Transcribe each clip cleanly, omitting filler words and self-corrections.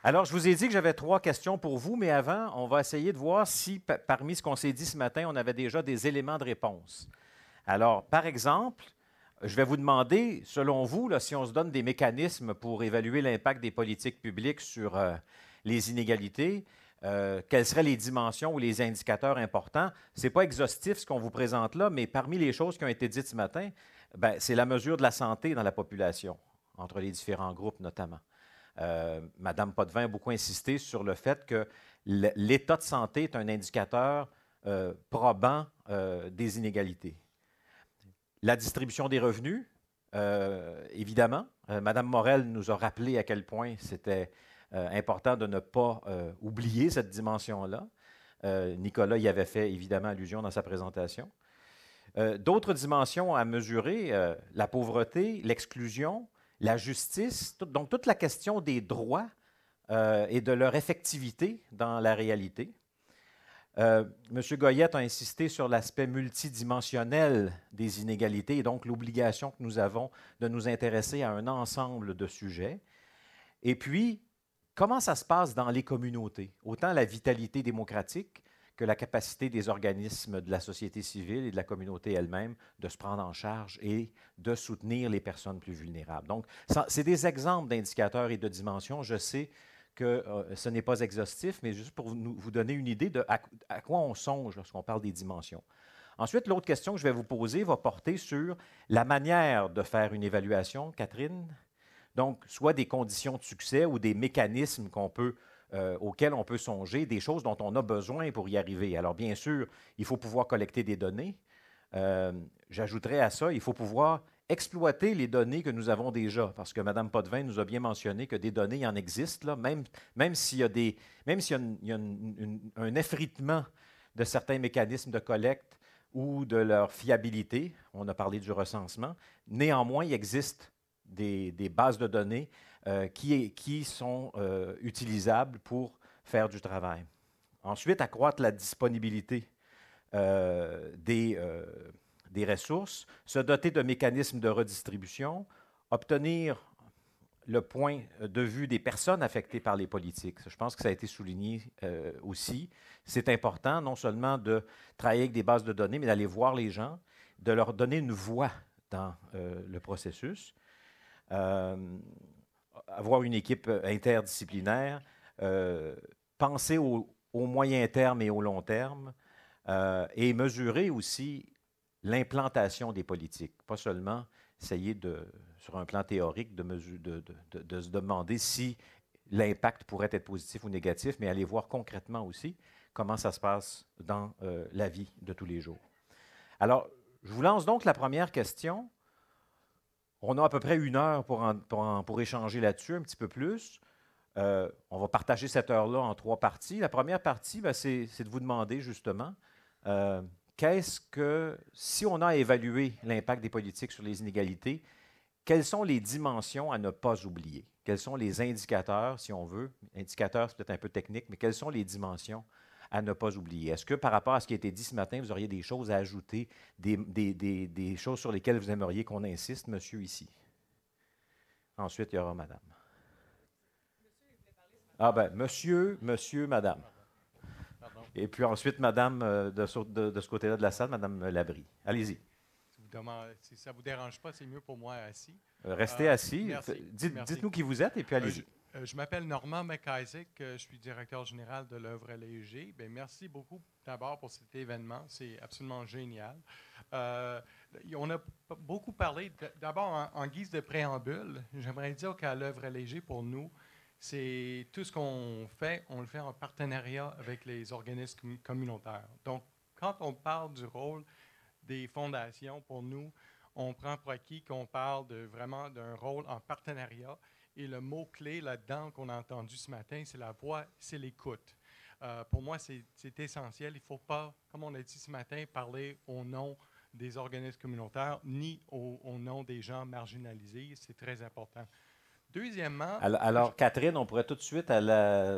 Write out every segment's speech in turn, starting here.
Alors, je vous ai dit que j'avais 3 questions pour vous, mais avant, on va essayer de voir si, parmi ce qu'on s'est dit ce matin, on avait déjà des éléments de réponse. Alors, par exemple, je vais vous demander, selon vous, là, si on se donne des mécanismes pour évaluer l'impact des politiques publiques sur les inégalités, quelles seraient les dimensions ou les indicateurs importants? Ce n'est pas exhaustif ce qu'on vous présente là, mais parmi les choses qui ont été dites ce matin, c'est la mesure de la santé dans la population, entre les différents groupes notamment. Madame Potvin a beaucoup insisté sur le fait que l'état de santé est un indicateur probant des inégalités. La distribution des revenus, évidemment. Madame Morel nous a rappelé à quel point c'était important de ne pas oublier cette dimension-là. Nicolas y avait fait évidemment allusion dans sa présentation. D'autres dimensions à mesurer, la pauvreté, l'exclusion, la justice, donc toute la question des droits et de leur effectivité dans la réalité. M. Goyette a insisté sur l'aspect multidimensionnel des inégalités et donc l'obligation que nous avons de nous intéresser à un ensemble de sujets. Et puis, comment ça se passe dans les communautés? Autant la vitalité démocratique que la capacité des organismes de la société civile et de la communauté elle-même de se prendre en charge et de soutenir les personnes plus vulnérables. Donc, c'est des exemples d'indicateurs et de dimensions. Je sais que ce n'est pas exhaustif, mais juste pour vous donner une idée de à quoi on songe lorsqu'on parle des dimensions. Ensuite, l'autre question que je vais vous poser va porter sur la manière de faire une évaluation, Catherine. Donc, soit des conditions de succès ou des mécanismes auxquels on peut songer, des choses dont on a besoin pour y arriver. Alors, bien sûr, il faut pouvoir collecter des données. J'ajouterais à ça, il faut pouvoir exploiter les données que nous avons déjà, parce que Mme Potvin nous a bien mentionné que des données, il y en existe, là, même s'il y a, un effritement de certains mécanismes de collecte ou de leur fiabilité, on a parlé du recensement, néanmoins, il existe des bases de données qui sont utilisables pour faire du travail. Ensuite, accroître la disponibilité des ressources, se doter de mécanismes de redistribution, obtenir le point de vue des personnes affectées par les politiques. Je pense que ça a été souligné aussi. C'est important non seulement de travailler avec des bases de données, mais d'aller voir les gens, de leur donner une voix dans le processus. Avoir une équipe interdisciplinaire, penser au moyen terme et au long terme, et mesurer aussi l'implantation des politiques. Pas seulement essayer, sur un plan théorique, de se demander si l'impact pourrait être positif ou négatif, mais aller voir concrètement aussi comment ça se passe dans la vie de tous les jours. Alors, je vous lance donc la première question. On a à peu près 1 heure pour échanger là-dessus, un petit peu plus. On va partager cette heure-là en 3 parties. La première partie, c'est de vous demander justement, si on a évalué l'impact des politiques sur les inégalités, quelles sont les dimensions à ne pas oublier? Quels sont les indicateurs, si on veut? Indicateurs, c'est peut-être un peu technique, mais quelles sont les dimensions à ne pas oublier? Est-ce que par rapport à ce qui a été dit ce matin, vous auriez des choses à ajouter, des choses sur lesquelles vous aimeriez qu'on insiste, monsieur, ici? Ensuite, il y aura madame. Ah ben, monsieur, madame. Pardon. Et puis ensuite, madame, de ce côté-là de la salle, madame Labrie. Allez-y. Si ça ne vous dérange pas, c'est mieux pour moi assis. Restez assis. Merci. Dites-nous qui vous êtes et puis allez-y. Je m'appelle Normand McIsaac, je suis directeur général de l'œuvre léger. Merci beaucoup d'abord pour cet événement, c'est absolument génial. On a beaucoup parlé, d'abord en guise de préambule, j'aimerais dire qu'à l'œuvre léger, pour nous, c'est tout ce qu'on fait, on le fait en partenariat avec les organismes communautaires. Donc, quand on parle du rôle des fondations, pour nous, on prend pour acquis qu'on parle vraiment d'un rôle en partenariat. Et le mot-clé là-dedans qu'on a entendu ce matin, c'est la voix, c'est l'écoute. Pour moi, c'est essentiel. Il ne faut pas, comme on a dit ce matin, parler au nom des organismes communautaires ni au nom des gens marginalisés. C'est très important. Deuxièmement... Alors, Catherine, on pourrait tout de suite,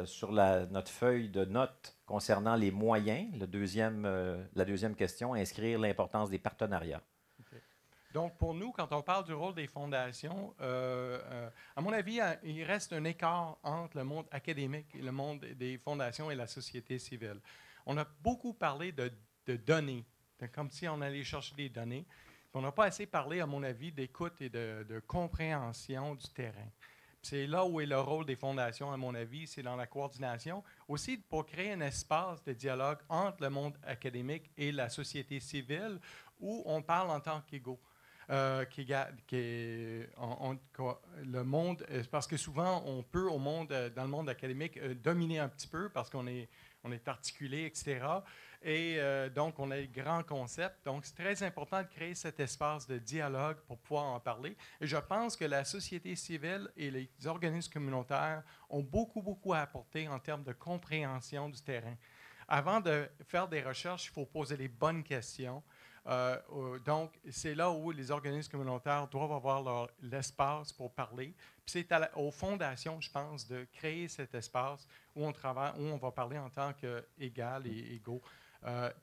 sur notre feuille de notes concernant les moyens, la deuxième question, inscrire l'importance des partenariats. Okay. Donc, pour nous, quand on parle du rôle des fondations, à mon avis, il reste un écart entre le monde académique et le monde des fondations et la société civile. On a beaucoup parlé de données, comme si on allait chercher des données. On n'a pas assez parlé, à mon avis, d'écoute et de compréhension du terrain. C'est là où est le rôle des fondations, à mon avis, c'est dans la coordination. Aussi, pour créer un espace de dialogue entre le monde académique et la société civile, où on parle en tant qu'égaux. Le monde, parce que souvent, on peut, dans le monde académique, dominer un petit peu parce qu'on est articulé, etc. Et donc, on a des grands concepts. Donc, c'est très important de créer cet espace de dialogue pour pouvoir en parler. Et je pense que la société civile et les organismes communautaires ont beaucoup, beaucoup à apporter en termes de compréhension du terrain. Avant de faire des recherches, il faut poser les bonnes questions. Donc, c'est là où les organismes communautaires doivent avoir l'espace pour parler. Puis c'est aux fondations, je pense, de créer cet espace où on travaille, où on va parler en tant qu'égal et égaux.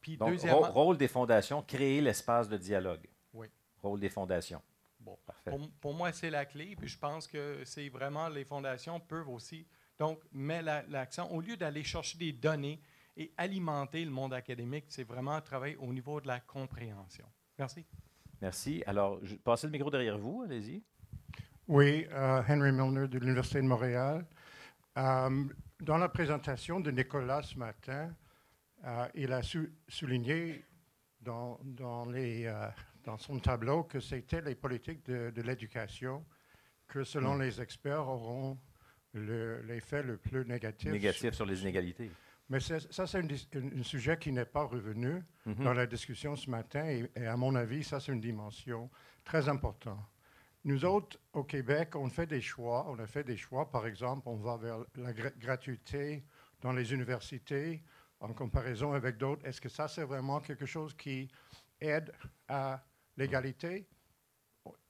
Puis Donc, deuxièmement, rôle des fondations, créer l'espace de dialogue. oui. Rôle des fondations. Bon, Parfait. pour moi, c'est la clé. Puis je pense que c'est vraiment les fondations peuvent aussi donc mettre l'accent au lieu d'aller chercher des données et alimenter le monde académique, c'est vraiment travailler au niveau de la compréhension. Merci. Merci. Alors, passez le micro derrière vous, allez-y. Oui, Henry Milner de l'Université de Montréal. Dans la présentation de Nicolas ce matin, il a souligné dans son tableau que c'était les politiques de l'éducation que, selon les experts, auront l'effet le plus négatif. Négatif sur les inégalités. Mais ça, c'est un sujet qui n'est pas revenu dans la discussion ce matin. Et à mon avis, ça, c'est une dimension très importante. Nous autres, au Québec, on fait des choix. On a fait des choix. Par exemple, on va vers la gratuité dans les universités en comparaison avec d'autres. Est-ce que ça, c'est vraiment quelque chose qui aide à l'égalité?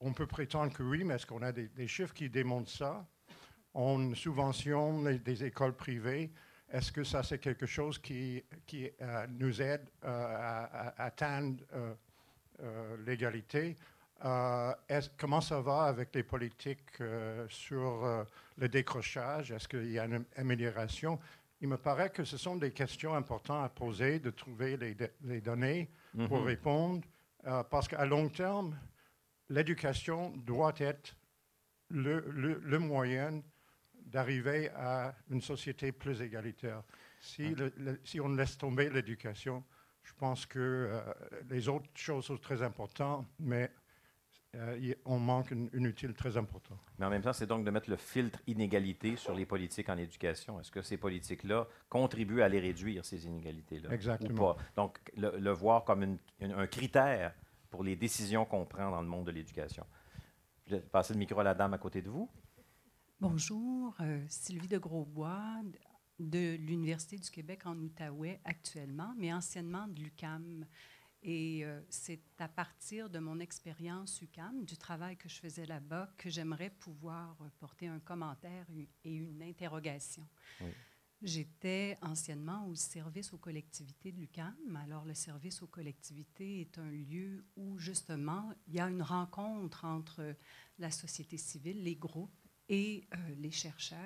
On peut prétendre que oui, mais est-ce qu'on a des chiffres qui démontrent ça? On subventionne des écoles privées. Est-ce que ça, c'est quelque chose qui nous aide à atteindre l'égalité? Comment ça va avec les politiques sur le décrochage? Est-ce qu'il y a une amélioration? Il me paraît que ce sont des questions importantes à poser, de trouver les données pour répondre, parce qu'à long terme, l'éducation doit être le moyen d'arriver à une société plus égalitaire. Si on laisse tomber l'éducation, je pense que les autres choses sont très importantes, mais on manque une outil très important. Mais en même temps, c'est donc de mettre le filtre inégalité sur les politiques en éducation. Est-ce que ces politiques-là contribuent à les réduire, ces inégalités-là? Exactement. Ou pas? Donc, le voir comme un critère pour les décisions qu'on prend dans le monde de l'éducation. Je vais passer le micro à la dame à côté de vous. Bonjour, Sylvie de Grosbois de l'Université du Québec en Outaouais actuellement, mais anciennement de l'UQAM. Et c'est à partir de mon expérience UQAM, du travail que je faisais là-bas, que j'aimerais pouvoir porter un commentaire et une interrogation. Oui. J'étais anciennement au service aux collectivités de l'UQAM. Alors, le service aux collectivités est un lieu où, justement, il y a une rencontre entre la société civile, les groupes, et les chercheurs.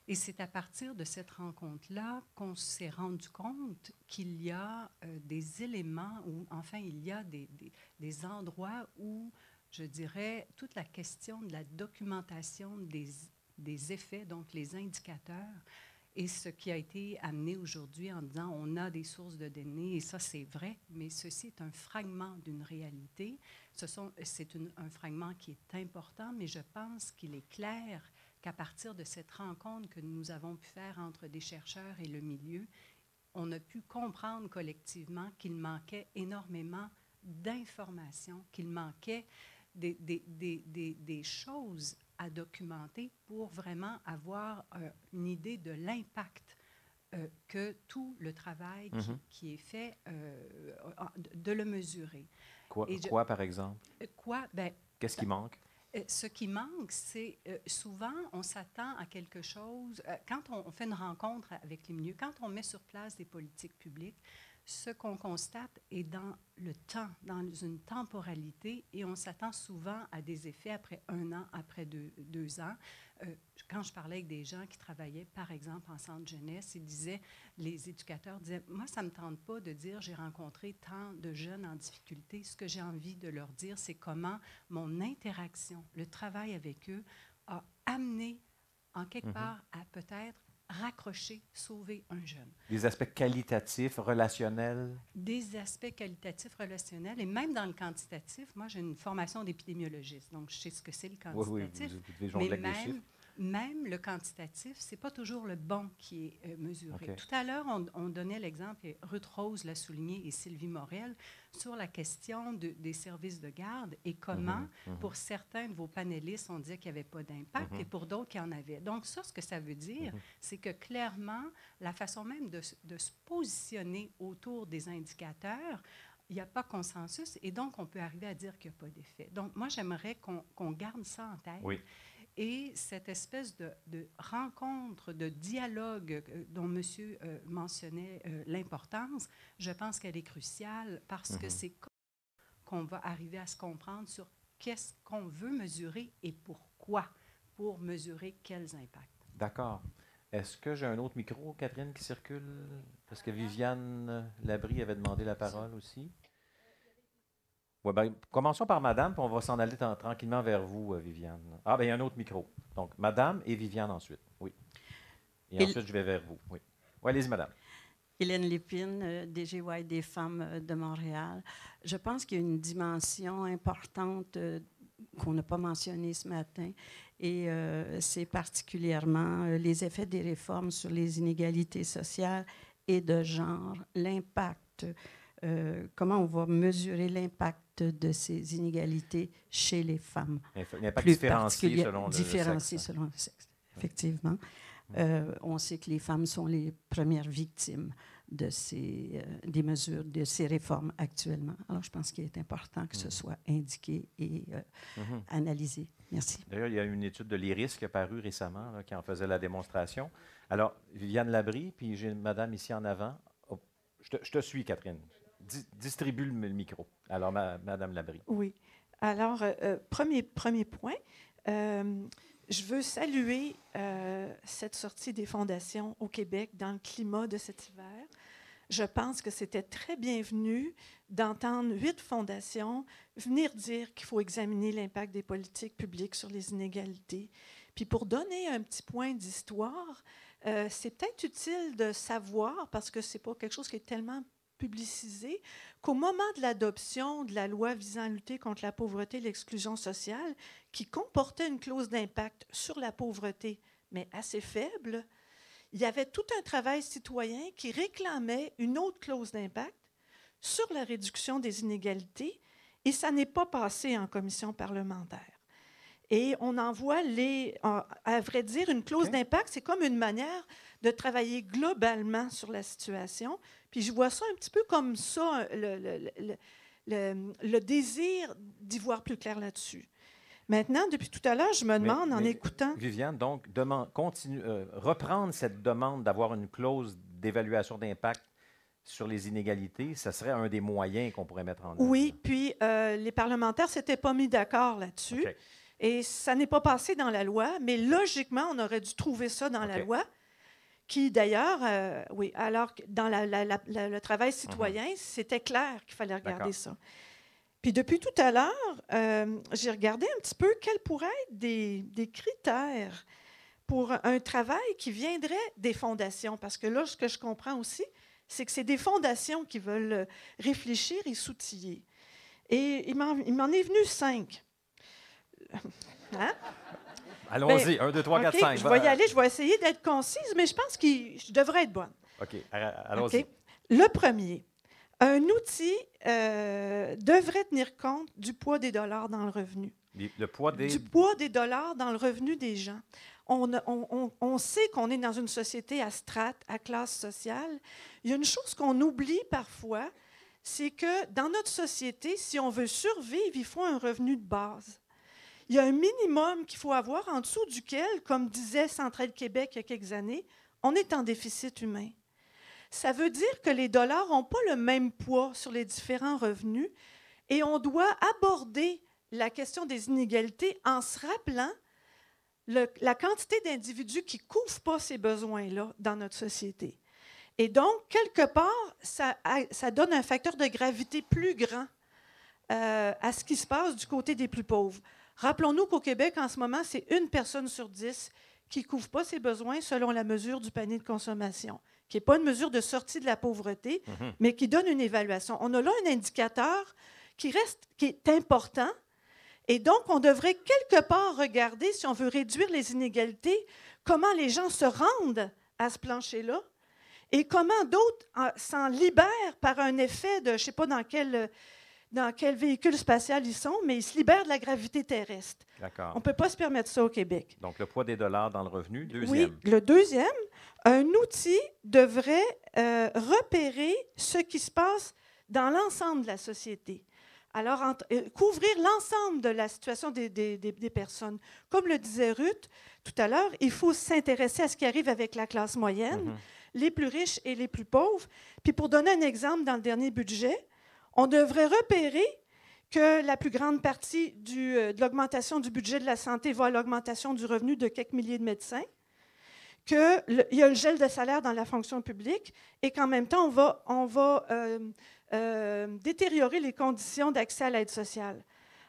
Et c'est à partir de cette rencontre-là qu'on s'est rendu compte qu'il y a des éléments, ou enfin, il y a des endroits où, je dirais, toute la question de la documentation des effets, donc les indicateurs, et ce qui a été amené aujourd'hui en disant on a des sources de données, et ça c'est vrai, mais ceci est un fragment d'une réalité. C'est un fragment qui est important, mais je pense qu'il est clair qu'à partir de cette rencontre que nous avons pu faire entre des chercheurs et le milieu, on a pu comprendre collectivement qu'il manquait énormément d'informations, qu'il manquait des choses à documenter pour vraiment avoir une idée de l'impact que tout le travail qui est fait, de le mesurer. Quoi par exemple? Qu'est-ce qui manque? Ce qui manque, c'est souvent, on s'attend à quelque chose. Quand on fait une rencontre avec les milieux, quand on met sur place des politiques publiques, ce qu'on constate est dans le temps, dans une temporalité, et on s'attend souvent à des effets après 1 an, après 2 ans. Quand je parlais avec des gens qui travaillaient, par exemple, en centre jeunesse, les éducateurs disaient, moi, ça ne me tente pas de dire j'ai rencontré tant de jeunes en difficulté. Ce que j'ai envie de leur dire, c'est comment mon interaction, le travail avec eux, a amené, en quelque part, à peut-être raccrocher, sauver un jeune. Des aspects qualitatifs, relationnels? Des aspects qualitatifs, relationnels, et même dans le quantitatif. Moi, j'ai une formation d'épidémiologiste, donc je sais ce que c'est le quantitatif. Oui, vous devez jongler avec des chiffres. Même le quantitatif, ce n'est pas toujours le bon qui est mesuré. Okay. Tout à l'heure, on donnait l'exemple, et Ruth Rose l'a souligné et Sylvie Morel, sur la question des services de garde et comment, pour certains de vos panélistes, on disait qu'il n'y avait pas d'impact et pour d'autres, qu'il y en avait. Donc ça, ce que ça veut dire, c'est que clairement, la façon même de se positionner autour des indicateurs, il n'y a pas consensus et donc on peut arriver à dire qu'il n'y a pas d'effet. Donc moi, j'aimerais qu'on garde ça en tête. Oui. Et cette espèce de rencontre, de dialogue dont monsieur mentionnait l'importance, je pense qu'elle est cruciale parce que c'est qu'on va arriver à se comprendre sur qu'est-ce qu'on veut mesurer et pourquoi, pour mesurer quels impacts. D'accord. Est-ce que j'ai un autre micro, Catherine, qui circule? Parce que Viviane Labrie avait demandé la parole aussi. Ouais, ben, commençons par Madame, puis on va s'en aller tranquillement vers vous, Viviane. Ah, bien, il y a un autre micro. Donc, Madame et Viviane ensuite. Oui. Et ensuite, je vais vers vous. Oui. Oui, allez-y, Madame. Hélène Lépine, DGY des femmes de Montréal. Je pense qu'il y a une dimension importante qu'on n'a pas mentionnée ce matin, et c'est particulièrement les effets des réformes sur les inégalités sociales et de genre, l'impact, comment on va mesurer l'impact de ces inégalités chez les femmes. L'impact différencié selon le sexe. Différencié selon le sexe, effectivement. On sait que les femmes sont les premières victimes de des mesures, de ces réformes actuellement. Alors, je pense qu'il est important que ce soit indiqué et analysé. Merci. D'ailleurs, il y a une étude de l'IRIS qui est parue récemment, là, qui en faisait la démonstration. Alors, Viviane Labrie, puis j'ai une madame ici en avant. Oh, je te suis, Catherine. Distribue le micro. Alors, Madame Labrie. Oui. Alors, premier point, je veux saluer cette sortie des fondations au Québec dans le climat de cet hiver. Je pense que c'était très bienvenu d'entendre 8 fondations venir dire qu'il faut examiner l'impact des politiques publiques sur les inégalités. Puis pour donner un petit point d'histoire, c'est peut-être utile de savoir, parce que ce n'est pas quelque chose qui est tellement publicisé, qu'au moment de l'adoption de la loi visant à lutter contre la pauvreté et l'exclusion sociale, qui comportait une clause d'impact sur la pauvreté, mais assez faible, il y avait tout un travail citoyen qui réclamait une autre clause d'impact sur la réduction des inégalités, et ça n'est pas passé en commission parlementaire. Et on en voit à vrai dire, une clause d'impact, c'est comme une manière de travailler globalement sur la situation. Puis je vois ça un petit peu comme ça, le désir d'y voir plus clair là-dessus. Maintenant, depuis tout à l'heure, je me demande, en écoutant... Viviane, donc, reprendre cette demande d'avoir une clause d'évaluation d'impact sur les inégalités, ça serait un des moyens qu'on pourrait mettre en œuvre. Oui, puis les parlementaires ne s'étaient pas mis d'accord là-dessus. Okay. Et ça n'est pas passé dans la loi, mais logiquement, on aurait dû trouver ça dans la loi, qui d'ailleurs, oui, alors dans le travail citoyen, c'était clair qu'il fallait regarder ça. Puis depuis tout à l'heure, j'ai regardé un petit peu quels pourraient être des critères pour un travail qui viendrait des fondations. Parce que là, ce que je comprends aussi, c'est que c'est des fondations qui veulent réfléchir et s'outiller. Et il m'en est venu 5. Hein? Allons-y, 1, 2, 3, 4, 5. Je vais y aller, je vais essayer d'être concise, mais je pense que je devrais être bonne. OK, allons-y. Le premier, un outil devrait tenir compte du poids des dollars dans le revenu. Du poids des dollars dans le revenu des gens. On sait qu'on est dans une société à strates, à classe sociale. Il y a une chose qu'on oublie parfois, c'est que dans notre société, si on veut survivre, il faut un revenu de base. Il y a un minimum qu'il faut avoir en dessous duquel, comme disait Centraide Québec il y a quelques années, on est en déficit humain. ça veut dire que les dollars n'ont pas le même poids sur les différents revenus et on doit aborder la question des inégalités en se rappelant la quantité d'individus qui ne couvrent pas ces besoins-là dans notre société. Et donc, quelque part, ça donne un facteur de gravité plus grand à ce qui se passe du côté des plus pauvres. Rappelons-nous qu'au Québec, en ce moment, c'est 1 personne sur 10 qui ne couvre pas ses besoins selon la mesure du panier de consommation, qui n'est pas une mesure de sortie de la pauvreté, mais qui donne une évaluation. On a là un indicateur qui est important. Et donc, on devrait quelque part regarder, si on veut réduire les inégalités, comment les gens se rendent à ce plancher-là et comment d'autres s'en libèrent par un effet de, je ne sais pas dans quel véhicule spatial ils sont, mais ils se libèrent de la gravité terrestre. D'accord. On ne peut pas se permettre ça au Québec. Donc, le poids des dollars dans le revenu, deuxième. Oui, le deuxième, un outil devrait repérer ce qui se passe dans l'ensemble de la société. Alors, couvrir l'ensemble de la situation des personnes. Comme le disait Ruth tout à l'heure, il faut s'intéresser à ce qui arrive avec la classe moyenne, les plus riches et les plus pauvres. Puis pour donner un exemple, dans le dernier budget, on devrait repérer que la plus grande partie de l'augmentation du budget de la santé va à l'augmentation du revenu de quelques milliers de médecins, qu'il y a le gel de salaire dans la fonction publique et qu'en même temps, on va détériorer les conditions d'accès à l'aide sociale.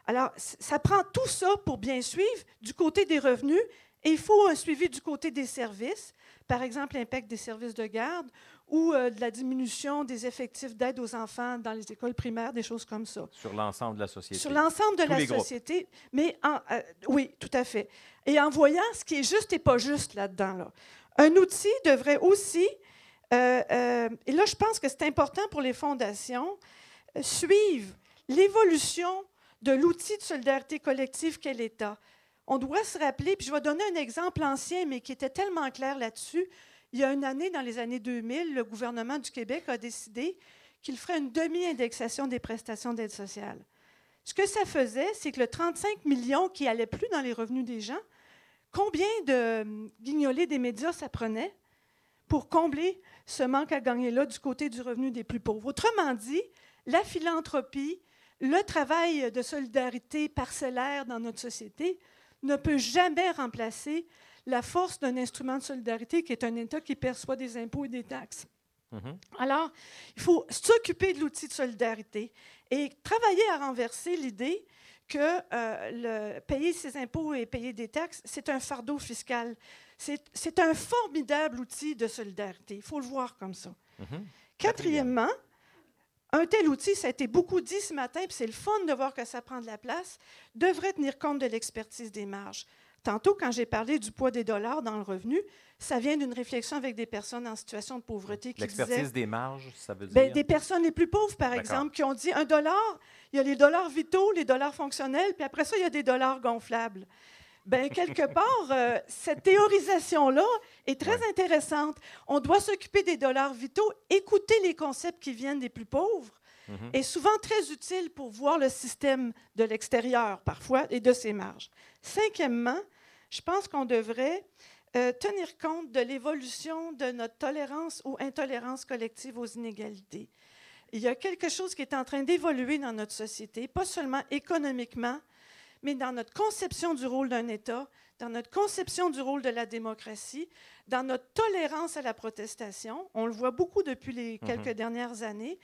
Alors, ça prend tout ça pour bien suivre du côté des revenus et il faut un suivi du côté des services, par exemple l'impact des services de garde ou de la diminution des effectifs d'aide aux enfants dans les écoles primaires, des choses comme ça. Sur l'ensemble de la société. Sur l'ensemble de la société, mais oui, tout à fait. Et en voyant ce qui est juste et pas juste là-dedans. Là. Un outil devrait aussi, et là je pense que c'est important pour les fondations, suivre l'évolution de l'outil de solidarité collective qu'est l'État. On doit se rappeler, puis je vais donner un exemple ancien, mais qui était tellement clair là-dessus. Il y a une année, dans les années 2000, le gouvernement du Québec a décidé qu'il ferait une demi-indexation des prestations d'aide sociale. Ce que ça faisait, c'est que le 35 millions qui n'allait plus dans les revenus des gens, combien de guignolés des médias ça prenait pour combler ce manque à gagner-là du côté du revenu des plus pauvres? Autrement dit, la philanthropie, le travail de solidarité parcellaire dans notre société ne peut jamais remplacer la force d'un instrument de solidarité qui est un État qui perçoit des impôts et des taxes. Alors, il faut s'occuper de l'outil de solidarité et travailler à renverser l'idée que payer ses impôts et payer des taxes, c'est un fardeau fiscal. C'est un formidable outil de solidarité. Il faut le voir comme ça. Quatrièmement, un tel outil, ça a été beaucoup dit ce matin, puis c'est le fun de voir que ça prend de la place, devrait tenir compte de l'expertise des marges. Tantôt, quand j'ai parlé du poids des dollars dans le revenu, ça vient d'une réflexion avec des personnes en situation de pauvreté qui disaient... L'expertise des marges, ça veut dire? Des personnes les plus pauvres, par exemple, qui ont dit $1, il y a les dollars vitaux, les dollars fonctionnels, puis après ça, il y a des dollars gonflables. Quelque part, cette théorisation-là est très intéressante. On doit s'occuper des dollars vitaux, écouter les concepts qui viennent des plus pauvres, est souvent très utile pour voir le système de l'extérieur, parfois, et de ses marges. Cinquièmement, je pense qu'on devrait tenir compte de l'évolution de notre tolérance ou intolérance collective aux inégalités. Il y a quelque chose qui est en train d'évoluer dans notre société, pas seulement économiquement, mais dans notre conception du rôle d'un État, dans notre conception du rôle de la démocratie, dans notre tolérance à la protestation. On le voit beaucoup depuis les quelques dernières années.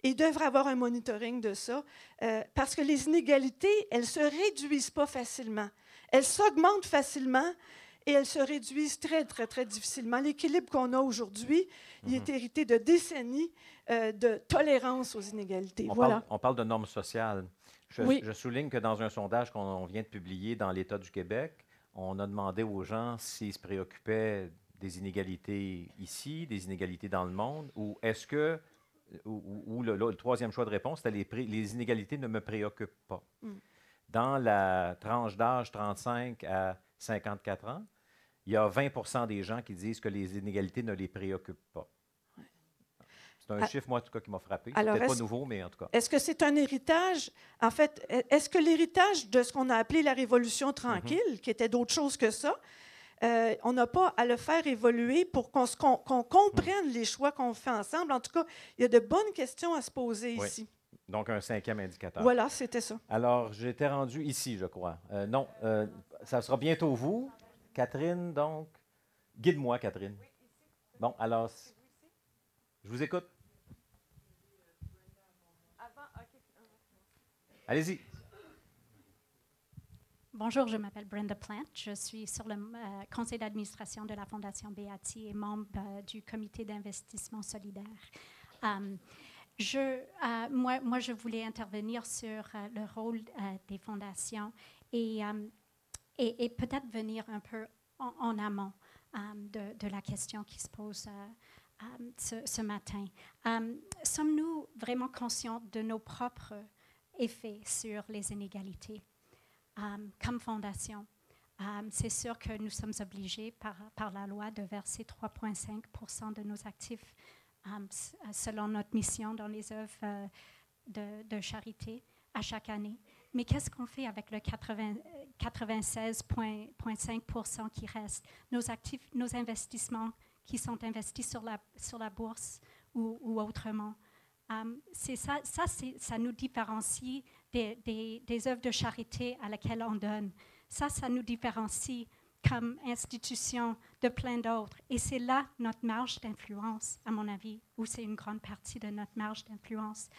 Et il devrait y avoir un monitoring de ça, parce que les inégalités, elles ne se réduisent pas facilement. Elles s'augmentent facilement et elles se réduisent très, très, très difficilement. L'équilibre qu'on a aujourd'hui, il est hérité de décennies de tolérance aux inégalités. On parle de normes sociales. Je souligne que dans un sondage qu'on vient de publier dans l'État du Québec, on a demandé aux gens s'ils se préoccupaient des inégalités ici, des inégalités dans le monde, ou est-ce que, ou le troisième choix de réponse, c'était les inégalités ne me préoccupent pas. Dans la tranche d'âge 35 à 54 ans, il y a 20 des gens qui disent que les inégalités ne les préoccupent pas. C'est un chiffre, moi, en tout cas, qui m'a frappé. C'est peut-être pas nouveau, mais en tout cas. Est-ce que c'est un héritage? En fait, est-ce que l'héritage de ce qu'on a appelé la Révolution tranquille, qui était d'autre chose que ça, on n'a pas à le faire évoluer pour qu'on comprenne les choix qu'on fait ensemble. En tout cas, il y a de bonnes questions à se poser Oui. ici. Donc, un 5e indicateur. Voilà, c'était ça. Alors, j'étais rendu ici, je crois. Non, ça sera bientôt vous. Catherine, donc. Guide-moi, Catherine. Bon, alors, je vous écoute. Allez-y. Bonjour, je m'appelle Brenda Plant. Je suis sur le conseil d'administration de la Fondation Beatty et membre du comité d'investissement solidaire. Moi, je voulais intervenir sur le rôle des fondations et peut-être venir un peu en amont de la question qui se pose ce matin. Sommes-nous vraiment conscients de nos propres effets sur les inégalités? Comme fondation, c'est sûr que nous sommes obligés par la loi de verser 3,5 % de nos actifs selon notre mission dans les œuvres de charité à chaque année. Mais qu'est-ce qu'on fait avec le 96,5 % qui reste? Nos actifs, nos investissements qui sont investis sur la bourse ou autrement. Ça nous différencie des œuvres de charité à laquelle on donne. Ça nous différencie comme institution de plein d'autres. Et c'est là notre marge d'influence, à mon avis, où c'est une grande partie de notre marge d'influence.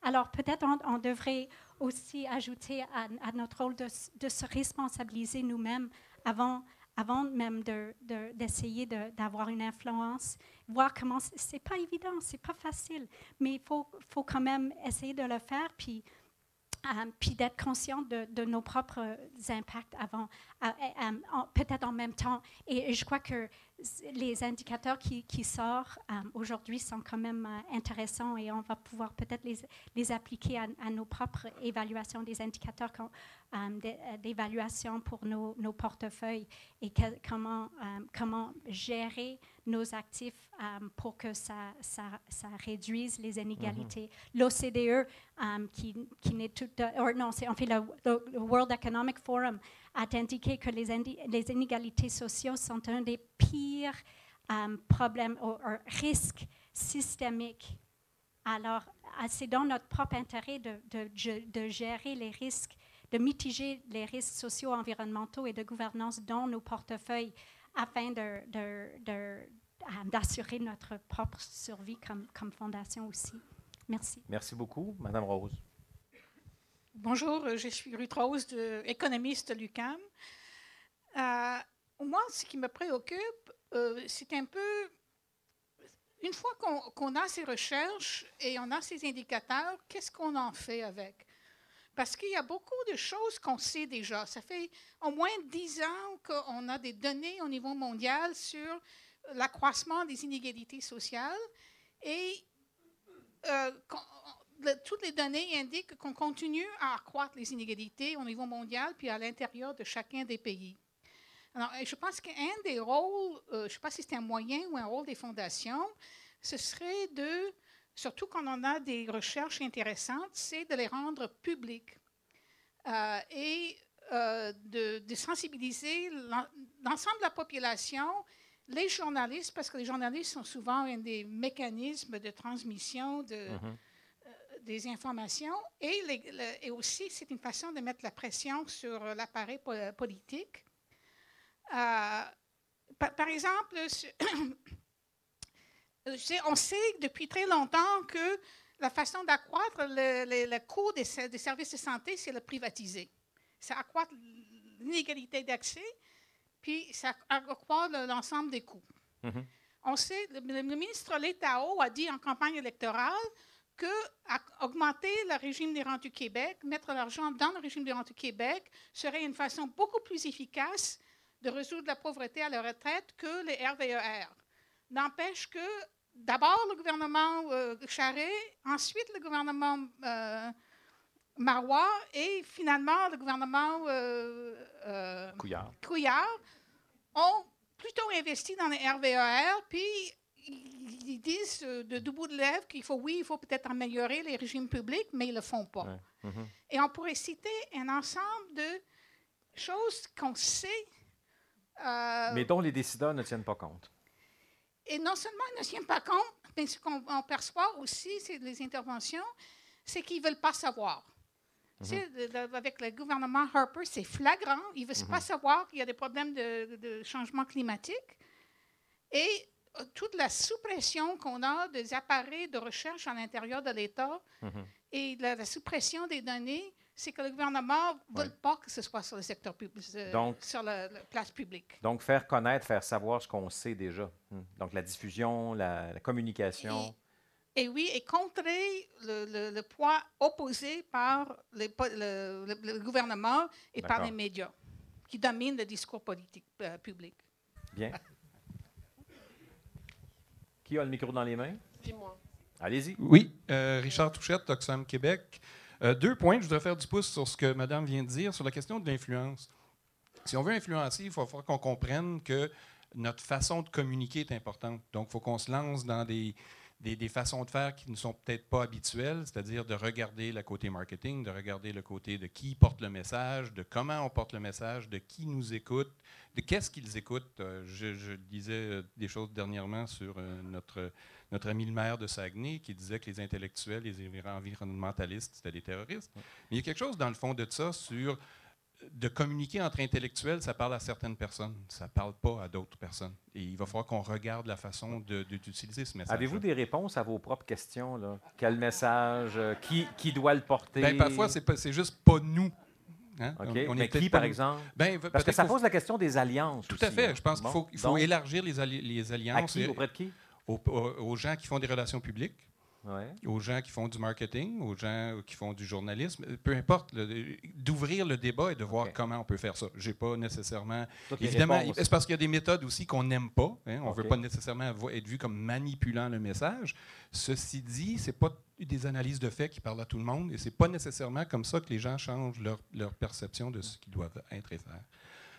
Alors, peut-être on devrait aussi ajouter à notre rôle de se responsabiliser nous-mêmes avant même d'essayer d'avoir une influence, voir comment... C'est pas évident, c'est pas facile, mais il faut quand même essayer de le faire, puis d'être conscient de nos propres impacts peut-être en même temps. Et je crois que les indicateurs qui sortent aujourd'hui sont quand même intéressants et on va pouvoir peut-être les appliquer à nos propres évaluations des indicateurs d'évaluation pour nos portefeuilles et comment gérer nos actifs pour que ça réduise les inégalités. L'OCDE, qui n'est tout... le World Economic Forum a indiqué que les inégalités sociales sont un des pires problèmes ou risques systémiques. Alors, c'est dans notre propre intérêt de gérer les risques, de mitiger les risques sociaux, environnementaux et de gouvernance dans nos portefeuilles afin d'assurer notre propre survie comme fondation aussi. Merci. Merci beaucoup. Madame Rose. Bonjour, je suis Ruth Rose, économiste de l'UQAM. Moi, ce qui me préoccupe, c'est un peu, une fois qu'on a ces recherches et on a ces indicateurs, qu'est-ce qu'on en fait avec? Parce qu'il y a beaucoup de choses qu'on sait déjà. Ça fait au moins 10 ans qu'on a des données au niveau mondial sur l'accroissement des inégalités sociales et toutes les données indiquent qu'on continue à accroître les inégalités au niveau mondial puis à l'intérieur de chacun des pays. Alors, je pense qu'un des rôles, je ne sais pas si c'est un moyen ou un rôle des fondations, ce serait surtout quand on a des recherches intéressantes, c'est de les rendre publiques et de sensibiliser l'ensemble de la population, les journalistes, parce que les journalistes sont souvent un des mécanismes de transmission des informations, et aussi c'est une façon de mettre la pression sur l'appareil politique. Par exemple, on sait depuis très longtemps que la façon d'accroître le coût des services de santé, c'est le privatiser. Ça accroît l'inégalité d'accès, puis ça accroît l'ensemble des coûts. On sait, le ministre Letao a dit en campagne électorale qu'augmenter le régime des rentes du Québec, mettre l'argent dans le régime des rentes du Québec, serait une façon beaucoup plus efficace de résoudre la pauvreté à la retraite que les RVER. N'empêche que d'abord le gouvernement Charest, ensuite le gouvernement Marois et finalement le gouvernement Couillard ont plutôt investi dans les RVER, puis ils disent de deux bouts de lèvres qu'il faut peut-être améliorer les régimes publics, mais ils ne le font pas. Et on pourrait citer un ensemble de choses qu'on sait Mais dont les décideurs ne tiennent pas compte. Et non seulement ils ne tiennent pas compte, mais ce qu'on perçoit aussi, c'est les interventions, c'est qu'ils ne veulent pas savoir. Tu sais, avec le gouvernement Harper, c'est flagrant. Ils ne veulent pas savoir qu'il y a des problèmes de changement climatique. Et toute la sous-pression qu'on a des appareils de recherche à l'intérieur de l'État et la sous-pression des données, c'est que le gouvernement ne veut pas que ce soit sur le secteur public, sur la place publique. Donc, faire connaître, faire savoir ce qu'on sait déjà. Donc, la diffusion, la communication. Et oui, et contrer le poids opposé par le gouvernement et par les médias, qui dominent le discours politique public. Bien. Qui a le micro dans les mains? C'est moi. Allez-y. Oui, Richard Touchette, Oxfam Québec. 2 points, je voudrais faire du pouce sur ce que Madame vient de dire, sur la question de l'influence. Si on veut influencer, il faut qu'on comprenne que notre façon de communiquer est importante. Donc, il faut qu'on se lance dans des façons de faire qui ne sont peut-être pas habituelles, c'est-à-dire de regarder le côté marketing, de regarder le côté de qui porte le message, de comment on porte le message, de qui nous écoute, de qu'est-ce qu'ils écoutent. Je disais des choses dernièrement sur notre ami le maire de Saguenay qui disait que les intellectuels, les environnementalistes, c'était des terroristes. Mais il y a quelque chose dans le fond de ça sur de communiquer entre intellectuels, ça parle à certaines personnes, ça ne parle pas à d'autres personnes. Et il va falloir qu'on regarde la façon d'utiliser ce message. Avez-vous des réponses à vos propres questions, là? Quel message? Qui doit le porter? Bien, parfois, c'est juste pas nous. Hein? OK. On Mais qui, par exemple? Ben, parce que ça pose la question des alliances. Tout aussi, à fait. Hein? Je pense qu'il faut élargir les alliances. À qui? Auprès de qui? Aux gens qui font des relations publiques. Ouais. Aux gens qui font du marketing, aux gens qui font du journalisme, peu importe, d'ouvrir le débat et de voir comment on peut faire ça. Je n'ai pas nécessairement... Évidemment, c'est parce qu'il y a des méthodes aussi qu'on n'aime pas. Hein, on ne veut pas nécessairement être vu comme manipulant le message. Ceci dit, ce n'est pas des analyses de faits qui parlent à tout le monde et ce n'est pas nécessairement comme ça que les gens changent leur perception de ce qu'ils doivent être et faire.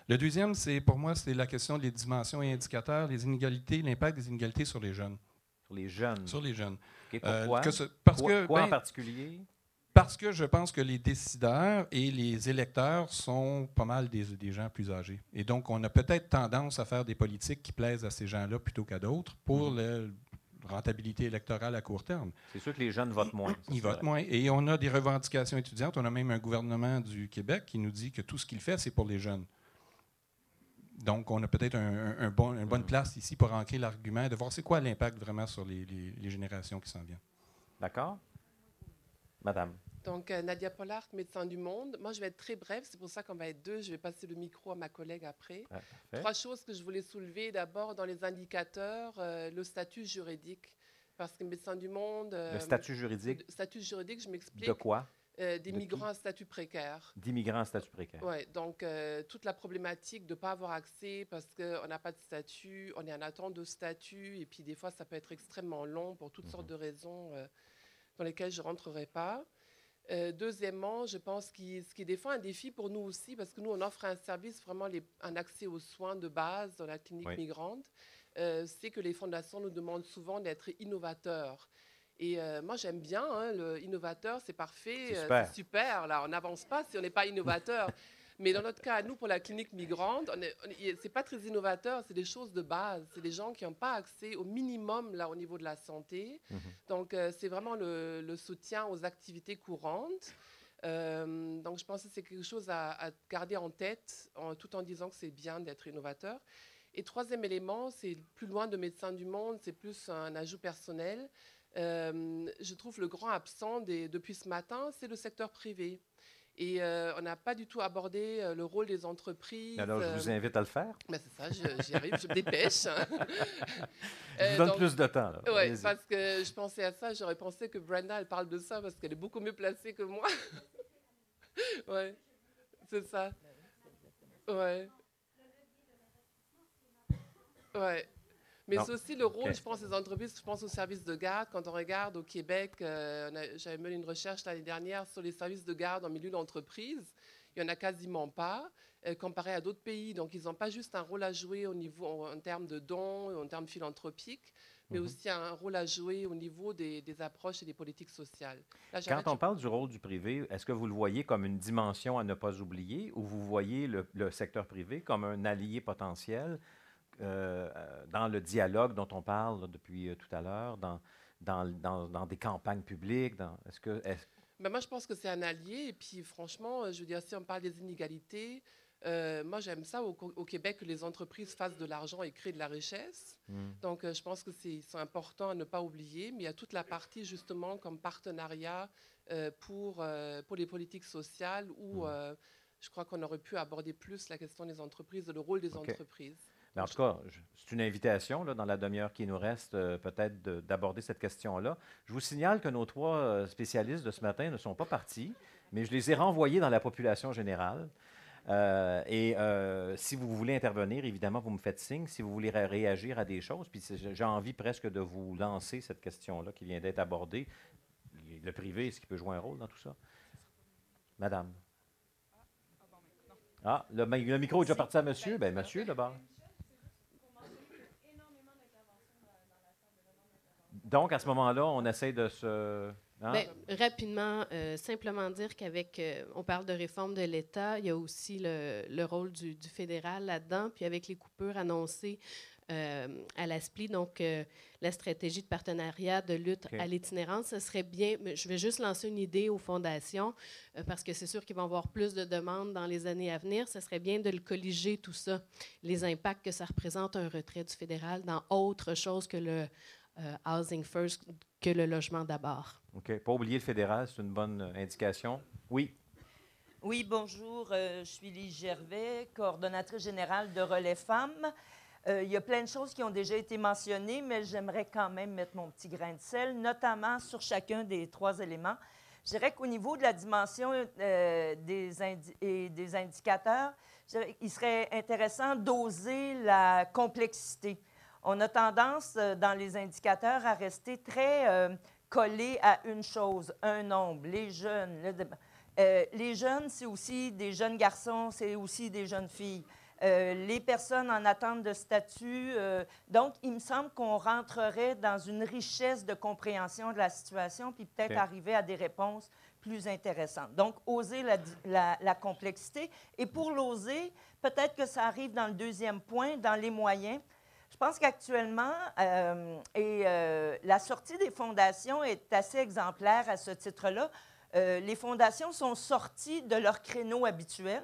Le deuxième, pour moi, c'est la question des dimensions et indicateurs, les inégalités, l'impact des inégalités sur les jeunes. Sur les jeunes? Sur les jeunes. Okay, pourquoi? Quoi en particulier? Parce que je pense que les décideurs et les électeurs sont pas mal des gens plus âgés. Et donc, on a peut-être tendance à faire des politiques qui plaisent à ces gens-là plutôt qu'à d'autres pour la rentabilité électorale à court terme. C'est sûr que les jeunes votent moins. Ils votent moins. Et on a des revendications étudiantes. On a même un gouvernement du Québec qui nous dit que tout ce qu'il fait, c'est pour les jeunes. Donc, on a peut-être une bonne place ici pour ancrer l'argument de voir c'est quoi l'impact vraiment sur les générations qui s'en viennent. D'accord. Madame. Donc, Nadia Pollard, Médecins du Monde. Moi, je vais être très brève, c'est pour ça qu'on va être 2. Je vais passer le micro à ma collègue après. 3 choses que je voulais soulever. D'abord, dans les indicateurs, le statut juridique. Parce que Médecins du Monde... le statut juridique? Statut juridique, je m'explique. De quoi? Des migrants à statut précaire. D'immigrants à statut précaire. Oui, donc toute la problématique de ne pas avoir accès parce qu'on n'a pas de statut, on est en attente de statut, et puis des fois, ça peut être extrêmement long pour toutes sortes de raisons dans lesquelles je ne rentrerai pas. Deuxièmement, je pense que ce qui est des fois un défi pour nous aussi, parce que nous, on offre un service, vraiment un accès aux soins de base dans la clinique migrante, c'est que les fondations nous demandent souvent d'être innovateurs. Et moi, j'aime bien, hein, le innovateur, c'est parfait, c'est super. Là, on n'avance pas si on n'est pas innovateur. Mais dans notre cas, nous, pour la clinique migrante, c'est pas très innovateur, c'est des choses de base. C'est des gens qui n'ont pas accès au minimum là, au niveau de la santé. Donc, c'est vraiment le soutien aux activités courantes. Donc, je pense que c'est quelque chose à garder en tête, tout en disant que c'est bien d'être innovateur. Et troisième élément, c'est plus loin de Médecins du Monde, c'est plus un ajout personnel. Je trouve le grand absent depuis ce matin, c'est le secteur privé. Et on n'a pas du tout abordé le rôle des entreprises. Alors, je vous invite à le faire. Ben c'est ça, j'y arrive, je me dépêche. Je vous donne plus de temps. Oui, parce que je pensais à ça, j'aurais pensé que Brenda, elle parle de ça parce qu'elle est beaucoup mieux placée que moi. Oui, c'est ça. Oui. Oui. Mais c'est aussi le rôle, je pense, des entreprises, je pense aux services de garde. Quand on regarde au Québec, j'avais mené une recherche l'année dernière sur les services de garde en milieu d'entreprise. Il n'y en a quasiment pas, comparé à d'autres pays. Donc, ils n'ont pas juste un rôle à jouer au niveau, en termes de dons, en termes philanthropiques, mais aussi un rôle à jouer au niveau des approches et des politiques sociales. Là, Quand on parle du rôle du privé, est-ce que vous le voyez comme une dimension à ne pas oublier ou vous voyez le secteur privé comme un allié potentiel dans le dialogue dont on parle là, depuis tout à l'heure, dans des campagnes publiques? Ben moi, je pense que c'est un allié. Et puis, franchement, je veux dire, si on parle des inégalités, moi, j'aime ça au Québec que les entreprises fassent de l'argent et créent de la richesse. Donc, je pense que c'est important à ne pas oublier. Mais il y a toute la partie, justement, comme partenariat pour les politiques sociales où je crois qu'on aurait pu aborder plus la question des entreprises, le rôle des entreprises. Mais en tout cas, c'est une invitation, là, dans la demi-heure qui nous reste, peut-être d'aborder cette question-là. Je vous signale que nos 3 spécialistes de ce matin ne sont pas partis, mais je les ai renvoyés dans la population générale. Si vous voulez intervenir, évidemment, vous me faites signe. Si vous voulez réagir à des choses, puis j'ai envie presque de vous lancer cette question-là qui vient d'être abordée. Le privé, est-ce qu'il peut jouer un rôle dans tout ça? Madame. Ah, le micro est déjà parti à monsieur. Bien, monsieur, d'abord. Donc, à ce moment-là, on essaie de se... Hein? Bien, rapidement, simplement dire qu'avec, on parle de réforme de l'État, il y a aussi le rôle du fédéral là-dedans, puis avec les coupures annoncées à la SPLI, donc la stratégie de partenariat de lutte à l'itinérance, ce serait bien, je vais juste lancer une idée aux fondations, parce que c'est sûr qu'ils vont avoir plus de demandes dans les années à venir, ce serait bien de le colliger tout ça, les impacts que ça représente un retrait du fédéral dans autre chose que le Housing First, que le logement d'abord. OK. Pas oublier le fédéral, c'est une bonne indication. Oui. Oui, bonjour. Je suis Lise Gervais, coordonnatrice générale de Relais Femmes. Il y a plein de choses qui ont déjà été mentionnées, mais j'aimerais quand même mettre mon petit grain de sel, notamment sur chacun des 3 éléments. Je dirais qu'au niveau de la dimension des indicateurs, il serait intéressant d'oser la complexité. On a tendance, dans les indicateurs, à rester très collés à une chose, un nombre, les jeunes. Les jeunes, c'est aussi des jeunes garçons, c'est aussi des jeunes filles. Les personnes en attente de statut. Donc, il me semble qu'on rentrerait dans une richesse de compréhension de la situation, puis peut-être arriver à des réponses plus intéressantes. Donc, oser la complexité. Et pour l'oser, peut-être que ça arrive dans le 2e point, dans les moyens. Je pense qu'actuellement, la sortie des fondations est assez exemplaire à ce titre-là. Les fondations sont sorties de leur créneau habituel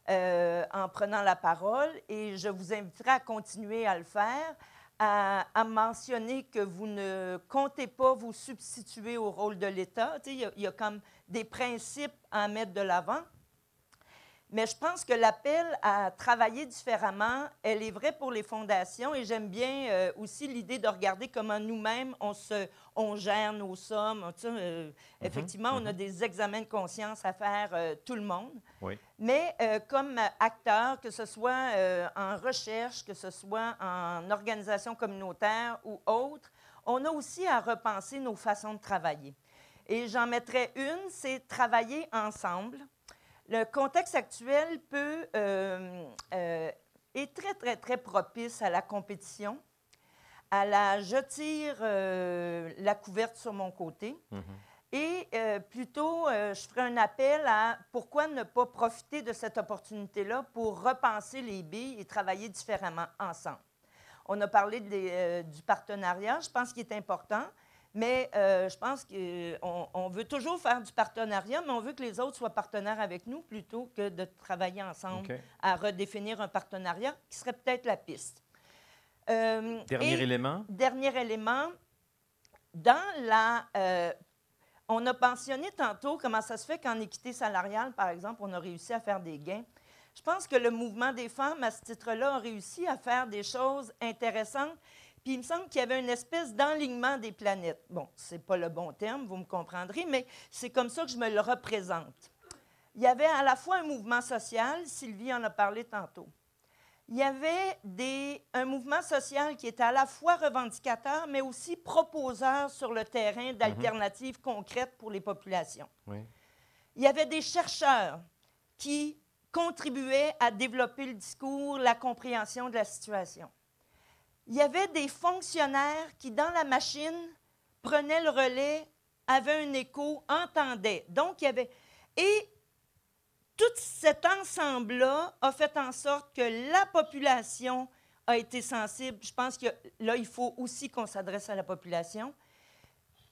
en prenant la parole et je vous inviterai à continuer à le faire, à mentionner que vous ne comptez pas vous substituer au rôle de l'État. Il y a comme des principes à mettre de l'avant. Mais je pense que l'appel à travailler différemment, elle est vraie pour les fondations et j'aime bien aussi l'idée de regarder comment nous-mêmes, on gère nos sommes. Effectivement, on a des examens de conscience à faire tout le monde. Oui. Mais comme acteur, que ce soit en recherche, que ce soit en organisation communautaire ou autre, on a aussi à repenser nos façons de travailler. Et j'en mettrais une, c'est travailler ensemble. Le contexte actuel est très, très, très propice à la compétition, à la « je tire la couverte sur mon côté ». Et plutôt, je ferai un appel à pourquoi ne pas profiter de cette opportunité-là pour repenser les billes et travailler différemment ensemble. On a parlé du partenariat, je pense qu'il est important. Mais je pense qu'on veut toujours faire du partenariat, mais on veut que les autres soient partenaires avec nous plutôt que de travailler ensemble à redéfinir un partenariat qui serait peut-être la piste. Dernier élément. Dernier élément. On a mentionné tantôt comment ça se fait qu'en équité salariale, par exemple, on a réussi à faire des gains. Je pense que le mouvement des femmes, à ce titre-là, a réussi à faire des choses intéressantes. Puis il me semble qu'il y avait une espèce d'enlignement des planètes. Bon, ce n'est pas le bon terme, vous me comprendrez, mais c'est comme ça que je me le représente. Il y avait à la fois un mouvement social, Sylvie en a parlé tantôt. Il y avait un mouvement social qui était à la fois revendicateur, mais aussi proposeur sur le terrain d'alternatives concrètes pour les populations. Oui. Il y avait des chercheurs qui contribuaient à développer le discours, la compréhension de la situation. Il il y avait des fonctionnaires qui, dans la machine, prenaient le relais, avaient un écho, entendaient. Donc, il y avait... Et tout cet ensemble-là a fait en sorte que la population a été sensible. Je pense que là, il faut aussi qu'on s'adresse à la population.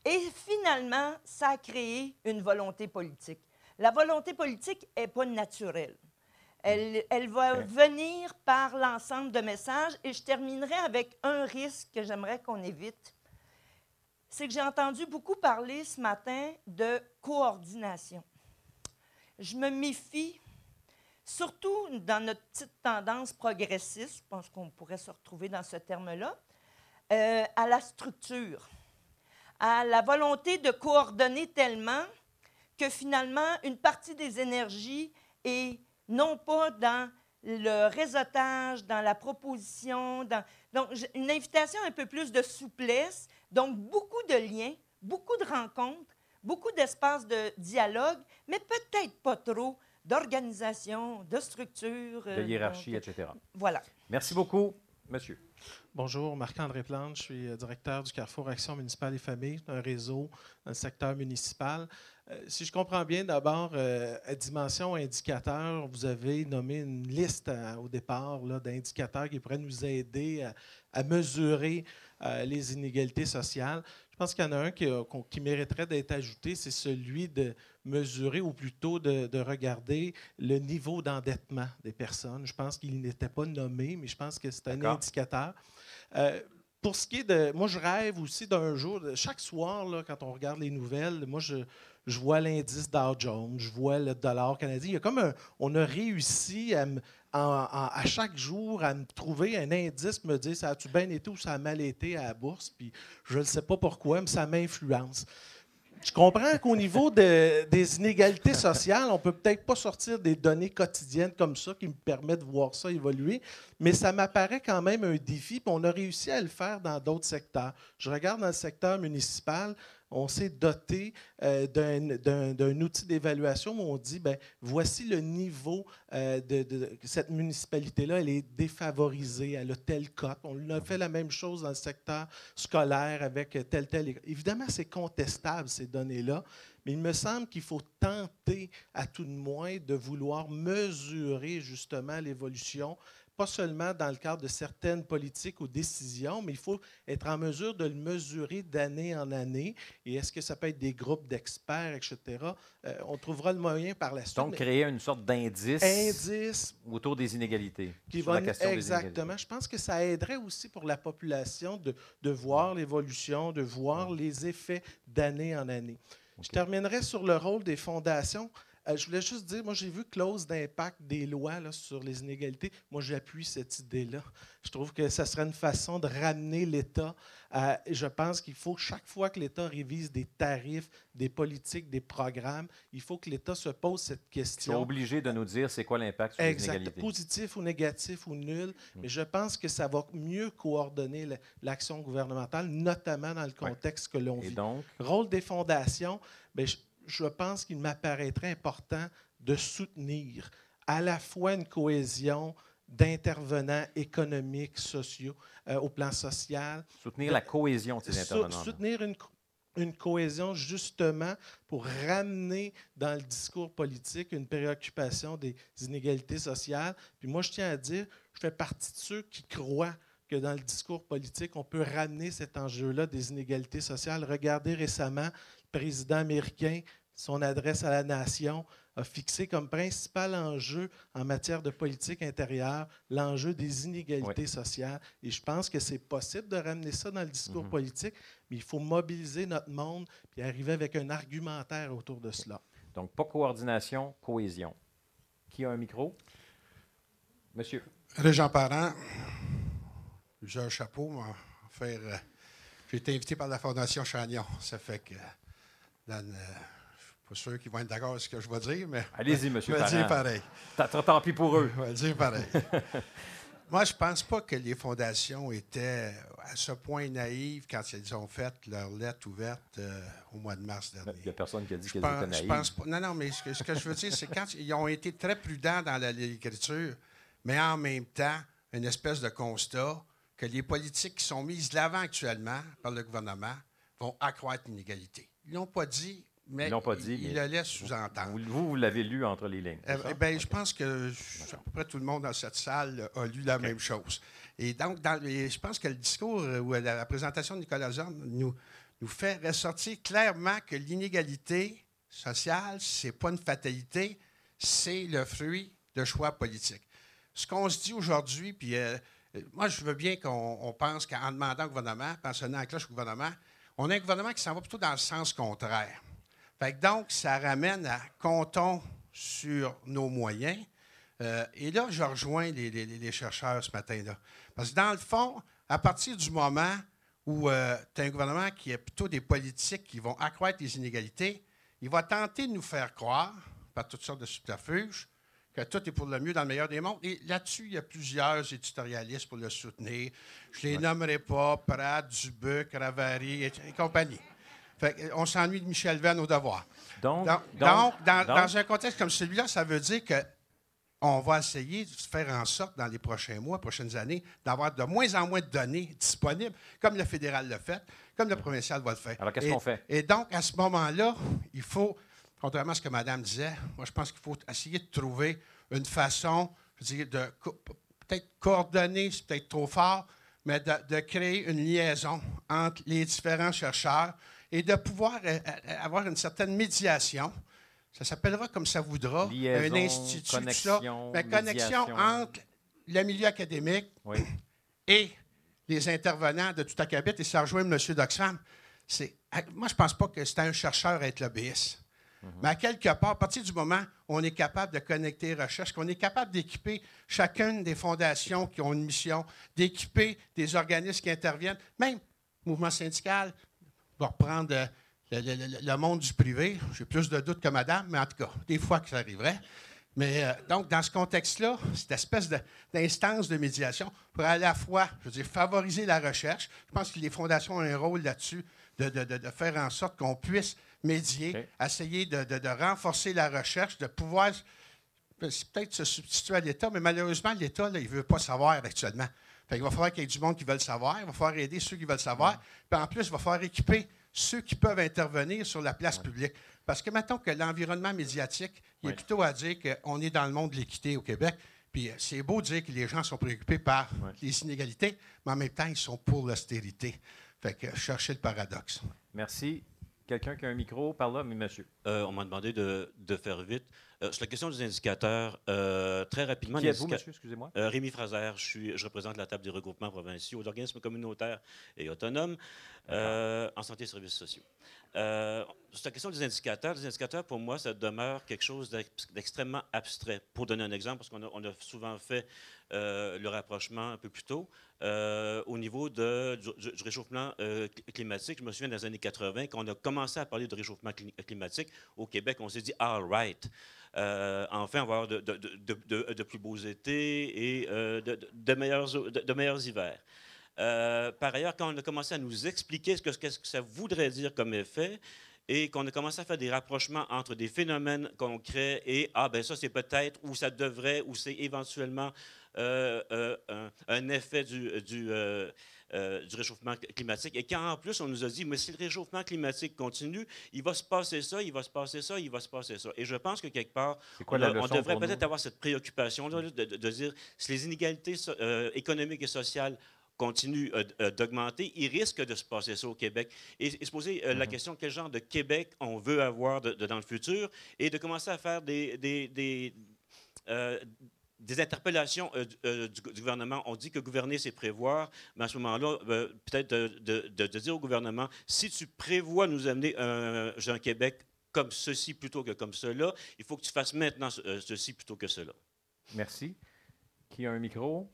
Et finalement, ça a créé une volonté politique. La volonté politique n'est pas naturelle. Elle va venir par l'ensemble de messages. Et je terminerai avec un risque que j'aimerais qu'on évite. C'est que j'ai entendu beaucoup parler ce matin de coordination. Je me méfie, surtout dans notre petite tendance progressiste, je pense qu'on pourrait se retrouver dans ce terme-là, à la structure, à la volonté de coordonner tellement que finalement, une partie des énergies est non pas dans le réseautage, dans la proposition, donc une invitation un peu plus de souplesse, donc beaucoup de liens, beaucoup de rencontres, beaucoup d'espaces de dialogue, mais peut-être pas trop d'organisation, de structure. De hiérarchie, etc. Voilà. Merci beaucoup, monsieur. Bonjour, Marc-André Plante, je suis directeur du Carrefour Action municipale et famille, un réseau dans le secteur municipal. Si je comprends bien, d'abord, à dimension indicateur, vous avez nommé une liste au départ d'indicateurs qui pourraient nous aider à mesurer les inégalités sociales. Je pense qu'il y en a un qui mériterait d'être ajouté, c'est celui de mesurer, ou plutôt de regarder le niveau d'endettement des personnes. Je pense qu'il n'était pas nommé, mais je pense que c'est un indicateur. Pour ce qui est de... Moi, je rêve aussi d'un jour, chaque soir, là, quand on regarde les nouvelles, moi, je vois l'indice Dow Jones, je vois le dollar canadien. Il y a comme on a réussi à chaque jour à me trouver un indice, me dire ça a-tu bien été ou ça a mal été à la bourse, puis je ne sais pas pourquoi, mais ça m'influence. Je comprends qu'au niveau des inégalités sociales, on ne peut peut-être pas sortir des données quotidiennes comme ça qui me permettent de voir ça évoluer, mais ça m'apparaît quand même un défi, puis on a réussi à le faire dans d'autres secteurs. Je regarde dans le secteur municipal, on s'est doté d'un outil d'évaluation où on dit, bien, voici le niveau de cette municipalité-là, elle est défavorisée, elle a telle cote. On a fait la même chose dans le secteur scolaire avec tel. Évidemment, c'est contestable, ces données-là, mais il me semble qu'il faut tenter, à tout de moins, de vouloir mesurer justement l'évolution, pas seulement dans le cadre de certaines politiques ou décisions, mais il faut être en mesure de le mesurer d'année en année. Et est-ce que ça peut être des groupes d'experts, etc.? On trouvera le moyen par la suite. Donc, créer une sorte d'indice autour des inégalités. Qui va, exactement. Je pense que ça aiderait aussi pour la population de voir l'évolution, de voir les effets d'année en année. Okay. Je terminerai sur le rôle des fondations. Je voulais juste dire, moi, j'ai vu clause d'impact des lois là, sur les inégalités. Moi, j'appuie cette idée-là. Je trouve que ça serait une façon de ramener l'État. Je pense qu'il faut, chaque fois que l'État révise des tarifs, des politiques, des programmes, il faut que l'État se pose cette question. Ils sont obligés de nous dire c'est quoi l'impact sur les inégalités. Positif ou négatif ou nul. Mais je pense que ça va mieux coordonner l'action gouvernementale, notamment dans le contexte que l'on vit. Donc? Rôle des fondations, bien, je pense qu'il m'apparaîtrait important de soutenir à la fois une cohésion d'intervenants économiques, sociaux, au plan social. Soutenir la cohésion de ces intervenants. Soutenir une cohésion justement pour ramener dans le discours politique une préoccupation des inégalités sociales. Puis moi, je tiens à dire, je fais partie de ceux qui croient que dans le discours politique, on peut ramener cet enjeu-là des inégalités sociales. Regardez récemment, le président américain, son adresse à la nation, a fixé comme principal enjeu en matière de politique intérieure l'enjeu des inégalités sociales. Et je pense que c'est possible de ramener ça dans le discours politique, mais il faut mobiliser notre monde et arriver avec un argumentaire autour de cela. Donc, pas coordination, cohésion. Qui a un micro? Monsieur. Régent Parent, j'ai un chapeau. J'ai été invité par la Fondation Chagnon. Ça fait que dans pas sûr qu'ils vont être d'accord avec ce que je vais dire, mais... Allez-y, M. Parent. Je vais dire pareil. Tant pis pour eux. Je vais dire pareil. Moi, je ne pense pas que les fondations étaient à ce point naïves quand ils ont fait leur lettre ouverte au mois de mars dernier. Il n'y a personne qui a dit qu'elles étaient naïves. Je pense pas. Non, mais ce que je veux dire, c'est quand ils ont été très prudents dans l'écriture, mais en même temps, une espèce de constat que les politiques qui sont mises de l'avant actuellement par le gouvernement vont accroître l'inégalité. Ils ne l'ont pas dit, mais ils le laissent sous-entendre. Vous l'avez lu entre les lignes. Je pense que à peu près tout le monde dans cette salle a lu la même chose. Et donc, je pense que le discours ou la présentation de Nicolas Zorn nous fait ressortir clairement que l'inégalité sociale, ce n'est pas une fatalité, c'est le fruit de choix politiques. Ce qu'on se dit aujourd'hui, puis moi, je veux bien qu'on pense qu'en demandant au gouvernement, en sonnant la cloche au gouvernement, on a un gouvernement qui s'en va plutôt dans le sens contraire. Fait que donc, ça ramène à comptons sur nos moyens. Et là, je rejoins les chercheurs ce matin-là. Parce que dans le fond, à partir du moment où tu as un gouvernement qui a plutôt des politiques qui vont accroître les inégalités, il va tenter de nous faire croire, par toutes sortes de subterfuges, que tout est pour le mieux dans le meilleur des mondes. Et là-dessus, il y a plusieurs éditorialistes pour le soutenir. Je ne les nommerai pas, Pratt, Dubuc, Ravary et compagnie. Fait on s'ennuie de Michel Venn au devoir. Donc, dans un contexte comme celui-là, ça veut dire qu'on va essayer de faire en sorte, dans les prochains mois, prochaines années, d'avoir de moins en moins de données disponibles, comme le fédéral l'a fait, comme le provincial va le faire. Alors, qu'est-ce qu'on fait? Et donc, à ce moment-là, il faut, contrairement à ce que Mme disait, moi, je pense qu'il faut essayer de trouver une façon, je veux dire, de peut-être coordonner, c'est peut-être trop fort, mais de créer une liaison entre les différents chercheurs et de pouvoir avoir une certaine médiation. Ça s'appellera comme ça voudra, liaison, un institut, connexion, connexion entre le milieu académique et les intervenants de tout acabit. Et ça rejoint M. Doxfam. Moi, je ne pense pas que c'est à un chercheur à être lobbyiste. Mais à quelque part, à partir du moment où on est capable de connecter les recherches, qu'on est capable d'équiper chacune des fondations qui ont une mission, d'équiper des organismes qui interviennent, même mouvement syndical, on va reprendre le monde du privé. J'ai plus de doutes que madame, mais en tout cas, des fois que ça arriverait. Mais donc, dans ce contexte-là, cette espèce d'instance de médiation pour à la fois, je veux dire, favoriser la recherche. Je pense que les fondations ont un rôle là-dessus de faire en sorte qu'on puisse médier, essayer de renforcer la recherche, de pouvoir peut-être se substituer à l'État, mais malheureusement, l'État, là, il ne veut pas savoir actuellement. Il va falloir qu'il y ait du monde qui veut le savoir, il va falloir aider ceux qui veulent savoir, puis en plus, il va falloir équiper ceux qui peuvent intervenir sur la place publique. Parce que mettons que l'environnement médiatique, il est plutôt à dire qu'on est dans le monde de l'équité au Québec, puis c'est beau de dire que les gens sont préoccupés par les inégalités, mais en même temps, ils sont pour l'austérité. Fait que cherchez le paradoxe. Merci. Quelqu'un qui a un micro par là, mais monsieur. On m'a demandé de faire vite. Sur la question des indicateurs, très rapidement... Qui êtes-vous, monsieur? Excusez-moi. Rémi Fraser, je représente la table des regroupements provinciaux d'organismes communautaires et autonomes en santé et services sociaux. Sur la question des indicateurs, pour moi, ça demeure quelque chose d'extrêmement abstrait. Pour donner un exemple, parce qu'on a souvent fait le rapprochement un peu plus tôt, au niveau du réchauffement climatique. Je me souviens dans les années 80, quand on a commencé à parler de réchauffement climatique au Québec, on s'est dit « all right ». Enfin, on va avoir de plus beaux étés et de meilleurs hivers. Par ailleurs, quand on a commencé à nous expliquer ce que ça voudrait dire comme effet, et qu'on a commencé à faire des rapprochements entre des phénomènes concrets et ça c'est peut-être, ou ça devrait, ou c'est éventuellement un effet du réchauffement climatique. Et quand en plus on nous a dit, mais si le réchauffement climatique continue, il va se passer ça, il va se passer ça, il va se passer ça. Et je pense que quelque part, on devrait peut-être avoir cette préoccupation de dire, si les inégalités économiques et sociales continue d'augmenter, il risque de se passer ça au Québec. Et se poser la question, quel genre de Québec on veut avoir dans le futur, et de commencer à faire des interpellations du gouvernement. On dit que gouverner, c'est prévoir, mais à ce moment-là, peut-être de dire au gouvernement, si tu prévois nous amener un Québec comme ceci plutôt que comme cela, il faut que tu fasses maintenant ceci plutôt que cela. Merci. Qui a un micro?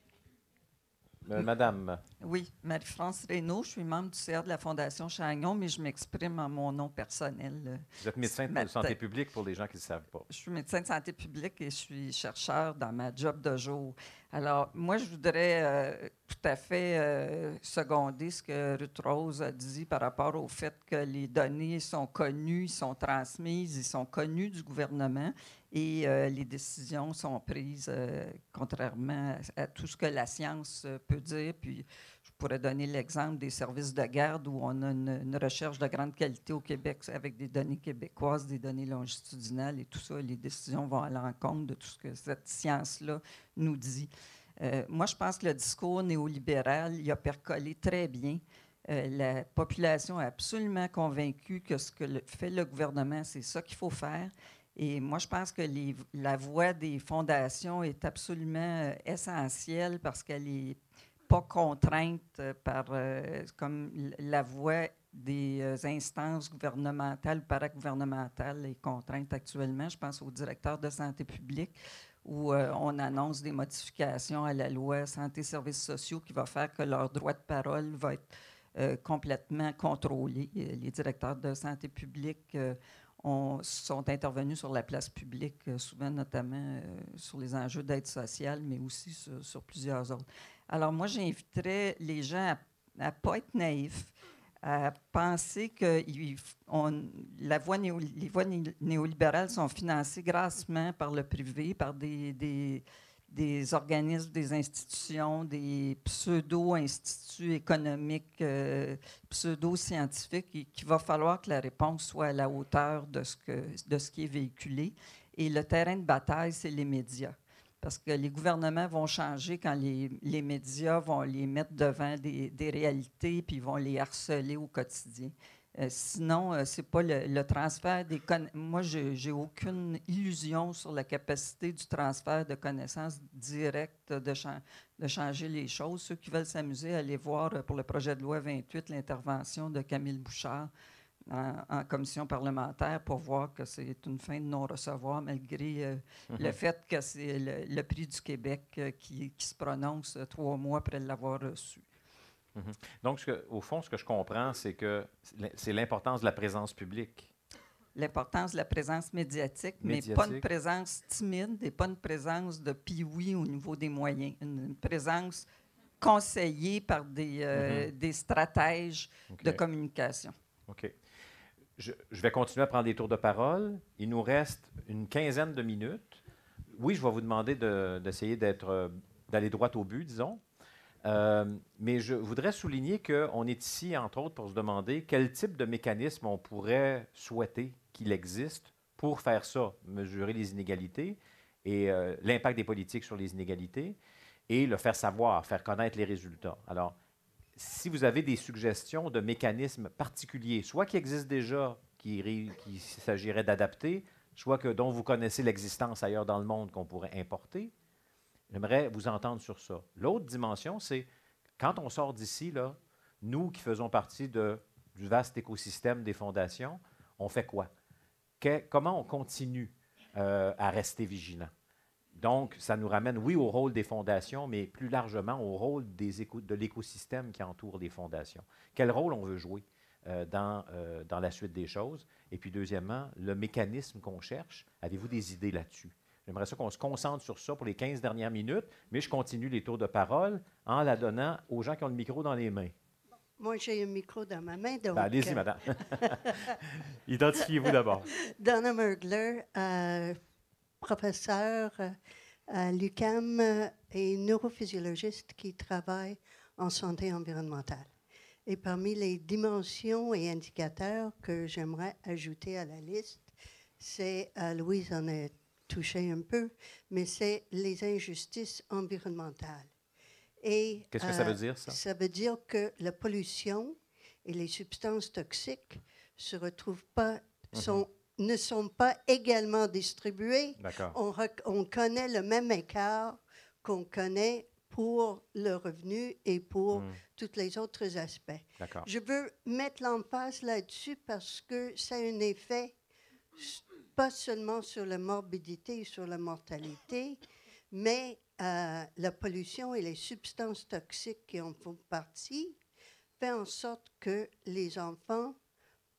Madame. Oui, Marie-France Reynaud, je suis membre du CA de la Fondation Chagnon, mais je m'exprime en mon nom personnel. Vous êtes médecin de santé publique pour les gens qui ne le savent pas. Je suis médecin de santé publique et je suis chercheur dans ma job de jour. Alors, moi, je voudrais tout à fait seconder ce que Ruth Rose a dit par rapport au fait que les données sont connues, sont transmises, ils sont connues du gouvernement et les décisions sont prises contrairement à tout ce que la science peut dire. Puis, pourrais donner l'exemple des services de garde où on a une recherche de grande qualité au Québec avec des données québécoises, des données longitudinales et tout ça. Les décisions vont à l'encontre de tout ce que cette science-là nous dit. Moi, je pense que le discours néolibéral, il a percolé très bien. La population est absolument convaincue que ce que fait le gouvernement, c'est ça qu'il faut faire. Et moi, je pense que la voix des fondations est absolument essentielle parce qu'elle n'est pas contrainte par comme la voix des instances gouvernementales ou paragouvernementales est contrainte actuellement. Je pense au directeur de santé publique où on annonce des modifications à la loi santé et services sociaux qui va faire que leur droit de parole va être complètement contrôlé. Les directeurs de santé publique sont intervenus sur la place publique, souvent notamment sur les enjeux d'aide sociale, mais aussi sur plusieurs autres. Alors moi, j'inviterais les gens à ne pas être naïfs, à penser que les voies néolibérales sont financées grassement par le privé, par des organismes, des institutions, des pseudo-instituts économiques, pseudo-scientifiques, et qu'il va falloir que la réponse soit à la hauteur de ce qui est véhiculé. Et le terrain de bataille, c'est les médias. Parce que les gouvernements vont changer quand les médias vont les mettre devant des réalités puis vont les harceler au quotidien. Sinon, c'est pas le transfert des connaissances. Moi, j'ai aucune illusion sur la capacité du transfert de connaissances directes de changer les choses. Ceux qui veulent s'amuser, allez voir pour le projet de loi 28 l'intervention de Camille Bouchard en commission parlementaire pour voir que c'est une fin de non-recevoir malgré le fait que c'est le prix du Québec qui se prononce 3 mois après l'avoir reçu. Donc, au fond, ce que je comprends, c'est que c'est l'importance de la présence publique. L'importance de la présence médiatique, mais pas une présence timide et pas une présence de pioui au niveau des moyens. Une présence conseillée par des stratèges de communication. OK. Je vais continuer à prendre des tours de parole. Il nous reste une quinzaine de minutes. Oui, je vais vous demander d'essayer d'aller droit au but, disons. Mais je voudrais souligner qu'on est ici, entre autres, pour se demander quel type de mécanisme on pourrait souhaiter qu'il existe pour faire ça, mesurer les inégalités et l'impact des politiques sur les inégalités et le faire savoir, faire connaître les résultats. Alors, si vous avez des suggestions de mécanismes particuliers, soit qui existent déjà, qu'il s'agirait d'adapter, soit dont vous connaissez l'existence ailleurs dans le monde qu'on pourrait importer, j'aimerais vous entendre sur ça. L'autre dimension, c'est quand on sort d'ici, là, nous qui faisons partie du vaste écosystème des fondations, on fait quoi? Comment on continue à rester vigilant? Donc, ça nous ramène, oui, au rôle des fondations, mais plus largement au rôle de l'écosystème qui entoure les fondations. Quel rôle on veut jouer dans la suite des choses? Et puis, deuxièmement, le mécanisme qu'on cherche, avez-vous des idées là-dessus? J'aimerais ça qu'on se concentre sur ça pour les 15 dernières minutes, mais je continue les tours de parole en la donnant aux gens qui ont le micro dans les mains. Moi, j'ai un micro dans ma main, donc... Allez-y, madame. Identifiez-vous d'abord. Donna Mergler, professeure à l'UQAM et neurophysiologiste qui travaille en santé environnementale. Et parmi les dimensions et indicateurs que j'aimerais ajouter à la liste, c'est, Louise en a touché un peu, mais c'est les injustices environnementales. Qu'est-ce que ça veut dire, ça? Ça veut dire que la pollution et les substances toxiques se retrouvent pas, ne sont pas également distribuées. On connaît le même écart qu'on connaît pour le revenu et pour tous les autres aspects. Je veux mettre l'emphase là-dessus parce que ça a un effet pas seulement sur la morbidité et sur la mortalité, mais la pollution et les substances toxiques qui en font partie fait en sorte que les enfants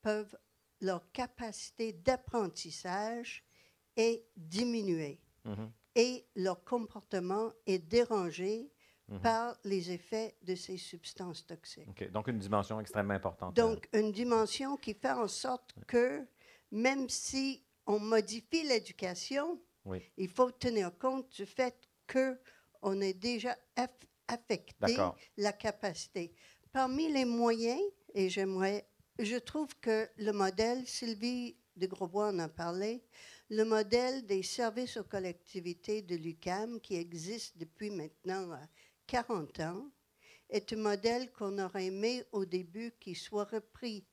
peuvent, leur capacité d'apprentissage est diminuée et leur comportement est dérangé par les effets de ces substances toxiques. Okay. Donc, une dimension extrêmement importante. Donc, une dimension qui fait en sorte que même si on modifie l'éducation, il faut tenir compte du fait qu'on est déjà affecter la capacité. Parmi les moyens, et je trouve que le modèle, Sylvie de Grosbois en a parlé, le modèle des services aux collectivités de l'UQAM, qui existe depuis maintenant 40 ans, est un modèle qu'on aurait aimé au début qu'il soit repris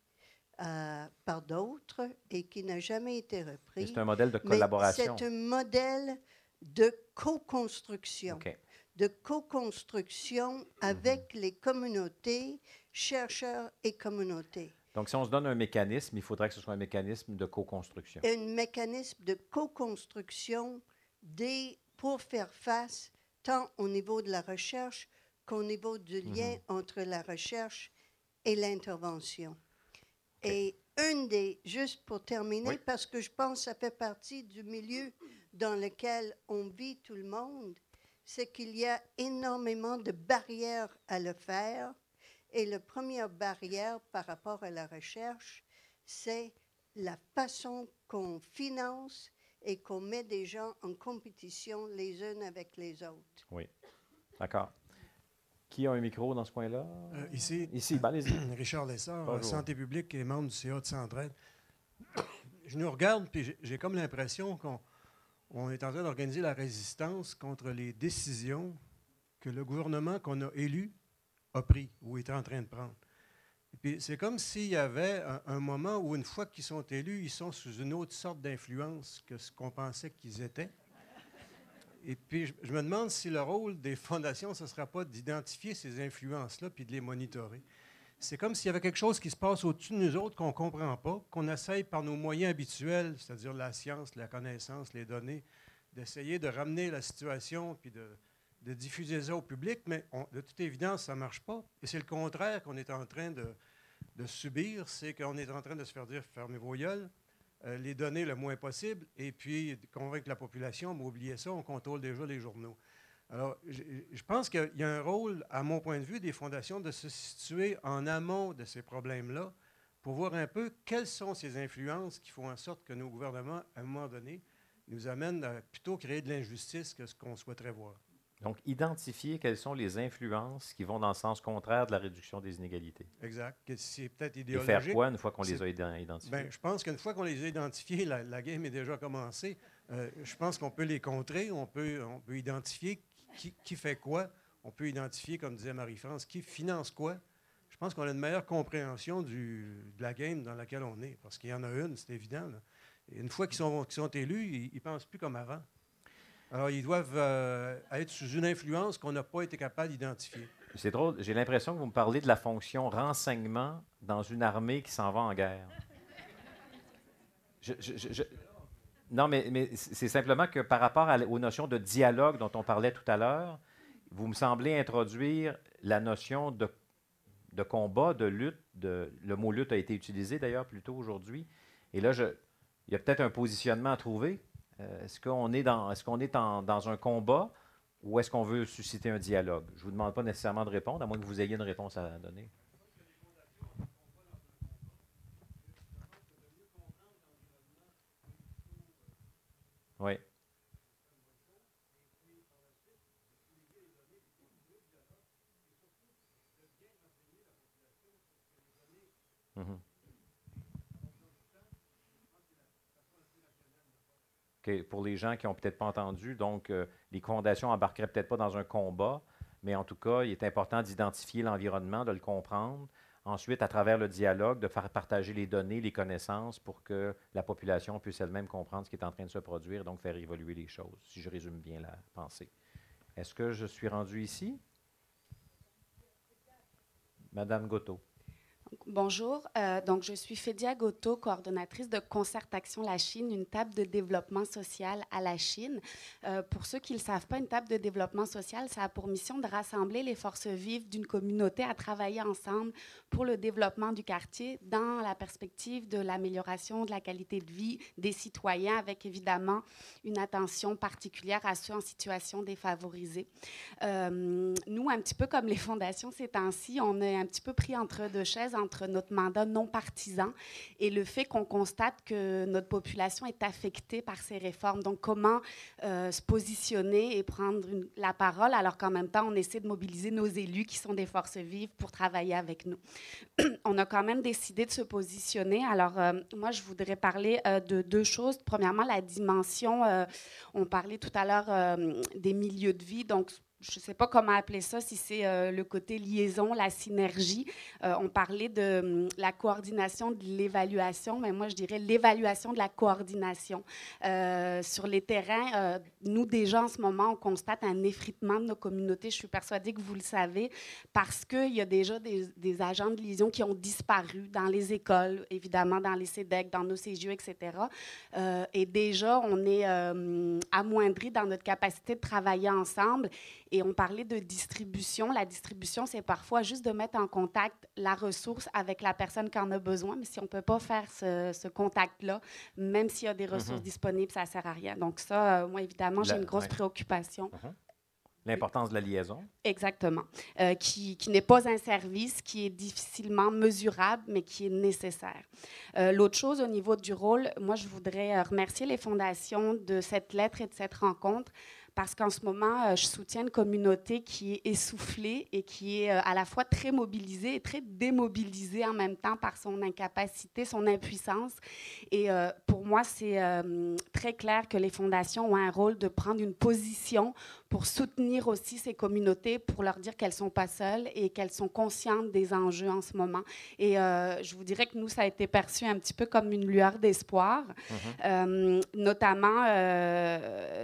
par d'autres et qui n'a jamais été repris. C'est un modèle de collaboration. C'est un modèle de co-construction. De co-construction avec les communautés, chercheurs et communautés. Donc, si on se donne un mécanisme, il faudrait que ce soit un mécanisme de co-construction. Un mécanisme de co-construction pour faire face tant au niveau de la recherche qu'au niveau du lien entre la recherche et l'intervention. Et juste pour terminer, parce que je pense que ça fait partie du milieu dans lequel on vit tout le monde, c'est qu'il y a énormément de barrières à le faire. Et la première barrière par rapport à la recherche, c'est la façon qu'on finance et qu'on met des gens en compétition les uns avec les autres. Oui, d'accord. Qui a un micro dans ce coin-là? Ici, ben, allez-y. Richard Lessard, Santé publique et membre du CA de Centraide. Je nous regarde, puis j'ai comme l'impression qu'on est en train d'organiser la résistance contre les décisions que le gouvernement qu'on a élu a pris ou est en train de prendre. Et puis c'est comme s'il y avait un moment où, une fois qu'ils sont élus, ils sont sous une autre sorte d'influence que ce qu'on pensait qu'ils étaient. Et puis je me demande si le rôle des fondations, ce ne sera pas d'identifier ces influences-là puis de les monitorer. C'est comme s'il y avait quelque chose qui se passe au-dessus de nous autres qu'on ne comprend pas, qu'on essaye par nos moyens habituels, c'est-à-dire la science, la connaissance, les données, d'essayer de ramener la situation puis de diffuser ça au public, mais de toute évidence, ça ne marche pas. Et c'est le contraire qu'on est en train de subir, c'est qu'on est en train de se faire dire « fermez vos gueules », les donner le moins possible, et puis convaincre la population, mais oubliez ça, on contrôle déjà les journaux. Alors, je pense qu'il y a un rôle, à mon point de vue, des fondations de se situer en amont de ces problèmes-là pour voir un peu quelles sont ces influences qui font en sorte que nos gouvernements, à un moment donné, nous amènent à plutôt créer de l'injustice que ce qu'on souhaiterait voir. Donc, identifier quelles sont les influences qui vont dans le sens contraire de la réduction des inégalités. Exact. C'est peut-être idéologique. Et faire quoi une fois qu'on les a identifiés? Bien, je pense qu'une fois qu'on les a identifiés, la game est déjà commencée. Je pense qu'on peut les contrer, on peut identifier qui fait quoi. On peut identifier, comme disait Marie-France, qui finance quoi. Je pense qu'on a une meilleure compréhension de la game dans laquelle on est. Parce qu'il y en a une, c'est évident. Là. Et une fois qu'ils sont élus, ils ne pensent plus comme avant. Alors, ils doivent être sous une influence qu'on n'a pas été capable d'identifier. C'est drôle. J'ai l'impression que vous me parlez de la fonction renseignement dans une armée qui s'en va en guerre. Non, mais c'est simplement que par rapport aux notions de dialogue dont on parlait tout à l'heure, vous me semblez introduire la notion de combat, de lutte. Le mot lutte a été utilisé d'ailleurs plus tôt aujourd'hui. Et là, il y a peut-être un positionnement à trouver. Est-ce qu'on est dans un combat ou est-ce qu'on veut susciter un dialogue? Je ne vous demande pas nécessairement de répondre, à moins que vous ayez une réponse à donner. Oui. Mm-hmm. Okay. Pour les gens qui n'ont peut-être pas entendu, donc les fondations n'embarqueraient peut-être pas dans un combat, mais en tout cas, il est important d'identifier l'environnement, de le comprendre. Ensuite, à travers le dialogue, de faire partager les données, les connaissances pour que la population puisse elle-même comprendre ce qui est en train de se produire, donc faire évoluer les choses, si je résume bien la pensée. Est-ce que je suis rendu ici? Madame Gotto. Bonjour, donc je suis Fédia Gotto, coordonnatrice de Concertation La Chine, une table de développement social à la Chine. Pour ceux qui ne le savent pas, une table de développement social, ça a pour mission de rassembler les forces vives d'une communauté à travailler ensemble pour le développement du quartier dans la perspective de l'amélioration de la qualité de vie des citoyens, avec évidemment une attention particulière à ceux en situation défavorisée. Nous, un petit peu comme les fondations ces temps-ci, on est un petit peu pris entre deux chaises entre notre mandat non partisan et le fait qu'on constate que notre population est affectée par ces réformes. Donc, comment se positionner et prendre la parole alors qu'en même temps, on essaie de mobiliser nos élus qui sont des forces vives pour travailler avec nous. On a quand même décidé de se positionner. Alors, moi, je voudrais parler de deux choses. Premièrement, la dimension, on parlait tout à l'heure des milieux de vie, donc je ne sais pas comment appeler ça, si c'est le côté liaison, la synergie. On parlait de la coordination de l'évaluation, mais moi, je dirais l'évaluation de la coordination. Sur les terrains, nous, déjà, en ce moment, on constate un effritement de nos communautés. Je suis persuadée que vous le savez, parce qu'il y a déjà des agents de liaison qui ont disparu dans les écoles, évidemment, dans les CEDEC, dans nos CGE, etc. Et déjà, on est amoindri dans notre capacité de travailler ensemble. Et on parlait de distribution. La distribution, c'est parfois juste de mettre en contact la ressource avec la personne qui en a besoin. Mais si on ne peut pas faire ce contact-là, même s'il y a des ressources disponibles, ça ne sert à rien. Donc ça, moi, évidemment, j'ai une grosse préoccupation. L'importance de la liaison. Exactement. Qui n'est pas un service, qui est difficilement mesurable, mais qui est nécessaire. L'autre chose, au niveau du rôle, moi, je voudrais remercier les fondations de cette lettre et de cette rencontre, parce qu'en ce moment, je soutiens une communauté qui est essoufflée et qui est à la fois très mobilisée et très démobilisée en même temps par son incapacité, son impuissance. Et pour moi, c'est très clair que les fondations ont un rôle de prendre une position pour soutenir aussi ces communautés, pour leur dire qu'elles ne sont pas seules et qu'elles sont conscientes des enjeux en ce moment. Et je vous dirais que nous, ça a été perçu un petit peu comme une lueur d'espoir. Notamment,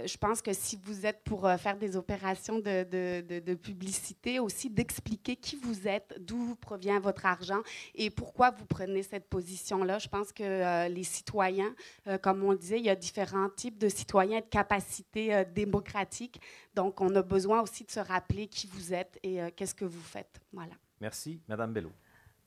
je pense que si vous êtes pour faire des opérations de publicité, aussi d'expliquer qui vous êtes, d'où provient votre argent et pourquoi vous prenez cette position-là. Je pense que les citoyens, comme on le disait, il y a différents types de citoyens et de capacités démocratiques. Donc, on a besoin aussi de se rappeler qui vous êtes et qu'est-ce que vous faites. Voilà. Merci. Madame Bello.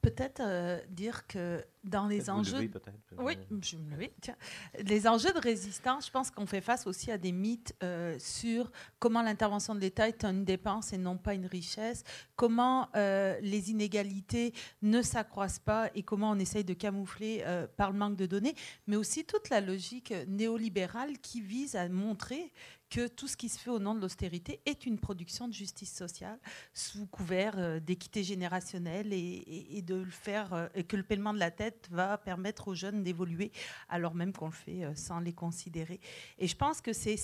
Peut-être dire que dans les enjeux... Lever, peut-être. Oui, je vais me lever. Tiens. Les enjeux de résistance, je pense qu'on fait face aussi à des mythes sur comment l'intervention de l'État est une dépense et non pas une richesse, comment les inégalités ne s'accroissent pas et comment on essaye de camoufler par le manque de données, mais aussi toute la logique néolibérale qui vise à montrer que tout ce qui se fait au nom de l'austérité est une production de justice sociale sous couvert d'équité générationnelle et de le faire, et que le paiement de la dette va permettre aux jeunes d'évoluer alors même qu'on le fait sans les considérer. Et je pense que c'est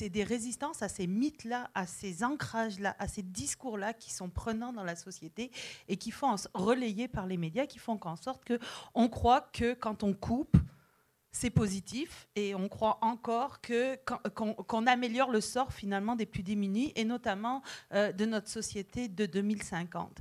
des résistances à ces mythes-là, à ces ancrages-là, à ces discours-là qui sont prenants dans la société et qui font relayer par les médias, qui font en sorte qu'on croit que quand on coupe, c'est positif et on croit encore qu'on améliore le sort finalement des plus démunis et notamment de notre société de 2050.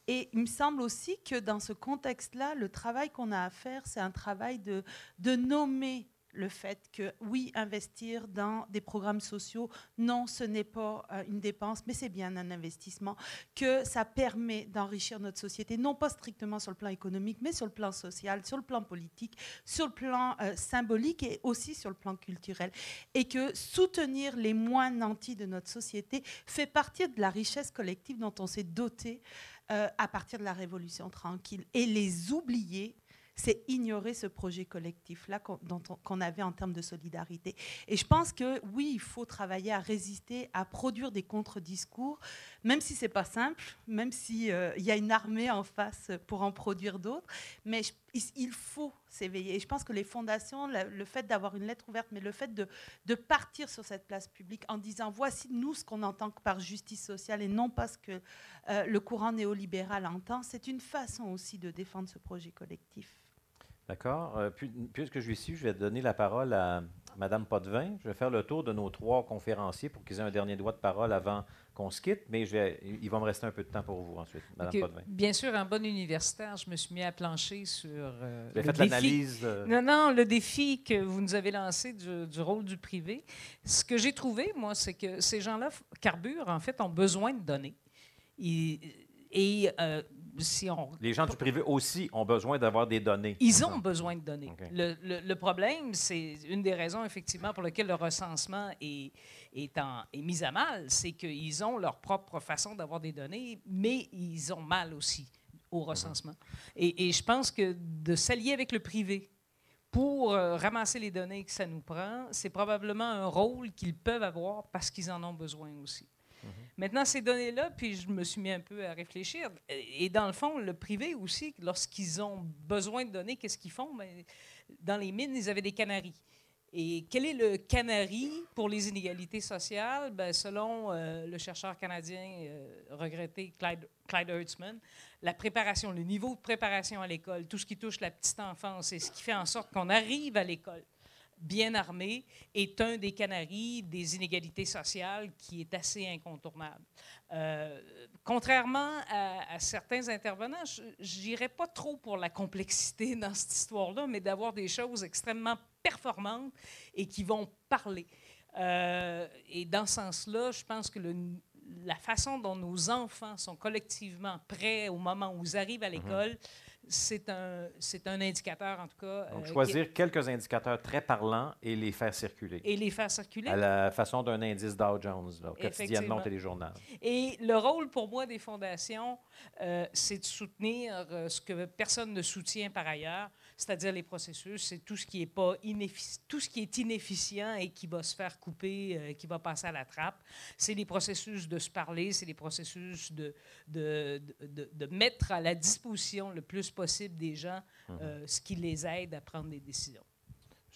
Et il me semble aussi que dans ce contexte-là, le travail qu'on a à faire, c'est un travail de nommer le fait que, oui, investir dans des programmes sociaux, non, ce n'est pas une dépense, mais c'est bien un investissement, que ça permet d'enrichir notre société, non pas strictement sur le plan économique, mais sur le plan social, sur le plan politique, sur le plan symbolique et aussi sur le plan culturel. Et que soutenir les moins nantis de notre société fait partie de la richesse collective dont on s'est doté à partir de la Révolution tranquille. Et les oublier, c'est ignorer ce projet collectif-là qu'on avait en termes de solidarité. Et je pense que, oui, il faut travailler à résister, à produire des contre-discours, même si ce n'est pas simple, même s'il y a une armée en face pour en produire d'autres, mais il faut s'éveiller. Et je pense que les fondations, le fait d'avoir une lettre ouverte, mais le fait de partir sur cette place publique en disant, voici nous ce qu'on entend par justice sociale et non pas ce que le courant néolibéral entend, c'est une façon aussi de défendre ce projet collectif. D'accord. Puisque je suis ici, je vais donner la parole à Mme Potvin. Je vais faire le tour de nos 3 conférenciers pour qu'ils aient un dernier droit de parole avant qu'on se quitte, mais il va me rester un peu de temps pour vous ensuite. Mme Potvin. Bien sûr, en bon universitaire, je me suis mis à plancher sur vous avez fait l'analyse. Non, le défi que vous nous avez lancé du rôle du privé. Ce que j'ai trouvé, moi, c'est que ces gens-là carburent, en fait, ont besoin de données. Les gens du privé aussi ont besoin d'avoir des données. Ils ont besoin de données. Okay. Le problème, c'est une des raisons, effectivement, pour lesquelles le recensement est mis à mal, c'est qu'ils ont leur propre façon d'avoir des données, mais ils ont mal aussi. au recensement. Et je pense que de s'allier avec le privé pour ramasser les données que ça nous prend, c'est probablement un rôle qu'ils peuvent avoir parce qu'ils en ont besoin aussi. Maintenant, ces données-là, puis je me suis mis un peu à réfléchir. Et dans le fond, le privé aussi, lorsqu'ils ont besoin de données, qu'est-ce qu'ils font? Bien, dans les mines, ils avaient des canaries. Et quel est le canari pour les inégalités sociales? Bien, selon le chercheur canadien regretté Clyde Hertzman, la préparation, le niveau de préparation à l'école, tout ce qui touche la petite enfance et ce qui fait en sorte qu'on arrive à l'école bien armé est un des canaris des inégalités sociales qui est assez incontournable. Contrairement à certains intervenants, je n'irais pas trop pour la complexité dans cette histoire-là, mais d'avoir des choses extrêmement performantes et qui vont parler. Et dans ce sens-là, je pense que la façon dont nos enfants sont collectivement prêts au moment où ils arrivent à l'école, c'est un indicateur, en tout cas. Donc, choisir quelques indicateurs très parlants et les faire circuler. Et les faire circuler. À la façon d'un indice Dow Jones, là, quotidiennement au téléjournal. Et le rôle, pour moi, des fondations, c'est de soutenir ce que personne ne soutient par ailleurs, c'est-à-dire les processus. C'est tout ce qui est inefficient et qui va se faire couper, qui va passer à la trappe. C'est les processus de se parler, c'est les processus de mettre à la disposition le plus possible des gens, ce qui les aide à prendre des décisions.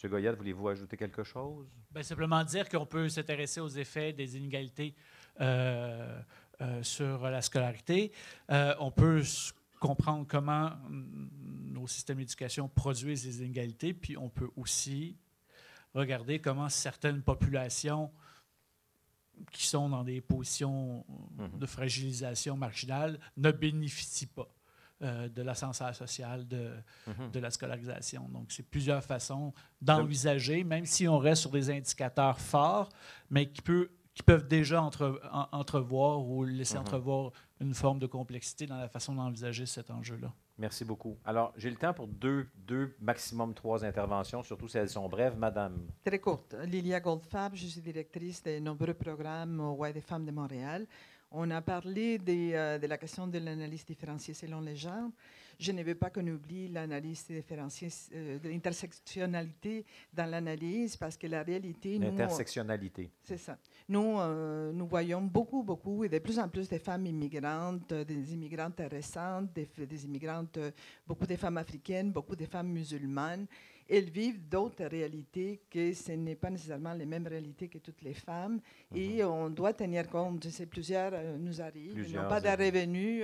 M. Goyette, voulez-vous ajouter quelque chose? Bien, simplement dire qu'on peut s'intéresser aux effets des inégalités sur la scolarité. On peut comprendre comment nos systèmes d'éducation produisent des inégalités, puis on peut aussi regarder comment certaines populations qui sont dans des positions de fragilisation marginale ne bénéficient pas de l'ascenseur social, de la scolarisation. Donc, c'est plusieurs façons d'envisager, même si on reste sur des indicateurs forts, mais qui peuvent déjà entrevoir ou laisser entrevoir une forme de complexité dans la façon d'envisager cet enjeu-là. Merci beaucoup. Alors, j'ai le temps pour deux, maximum 3 interventions, surtout si elles sont brèves. Madame. Très courte. Lilia Goldfarb, je suis directrice de nombreux programmes au Y des femmes de Montréal. On a parlé de la question de l'analyse différenciée selon les genres. Je ne veux pas qu'on oublie l'analyse différenciée, de l'intersectionnalité dans l'analyse, parce que la réalité... L'intersectionnalité. C'est ça. Nous voyons beaucoup, et de plus en plus de femmes immigrantes, des immigrantes récentes, des immigrantes, beaucoup de femmes africaines, beaucoup de femmes musulmanes. Elles vivent d'autres réalités que ce n'est pas nécessairement les mêmes réalités que toutes les femmes. Et on doit tenir compte, plusieurs nous arrivent, ils n'ont pas de revenus.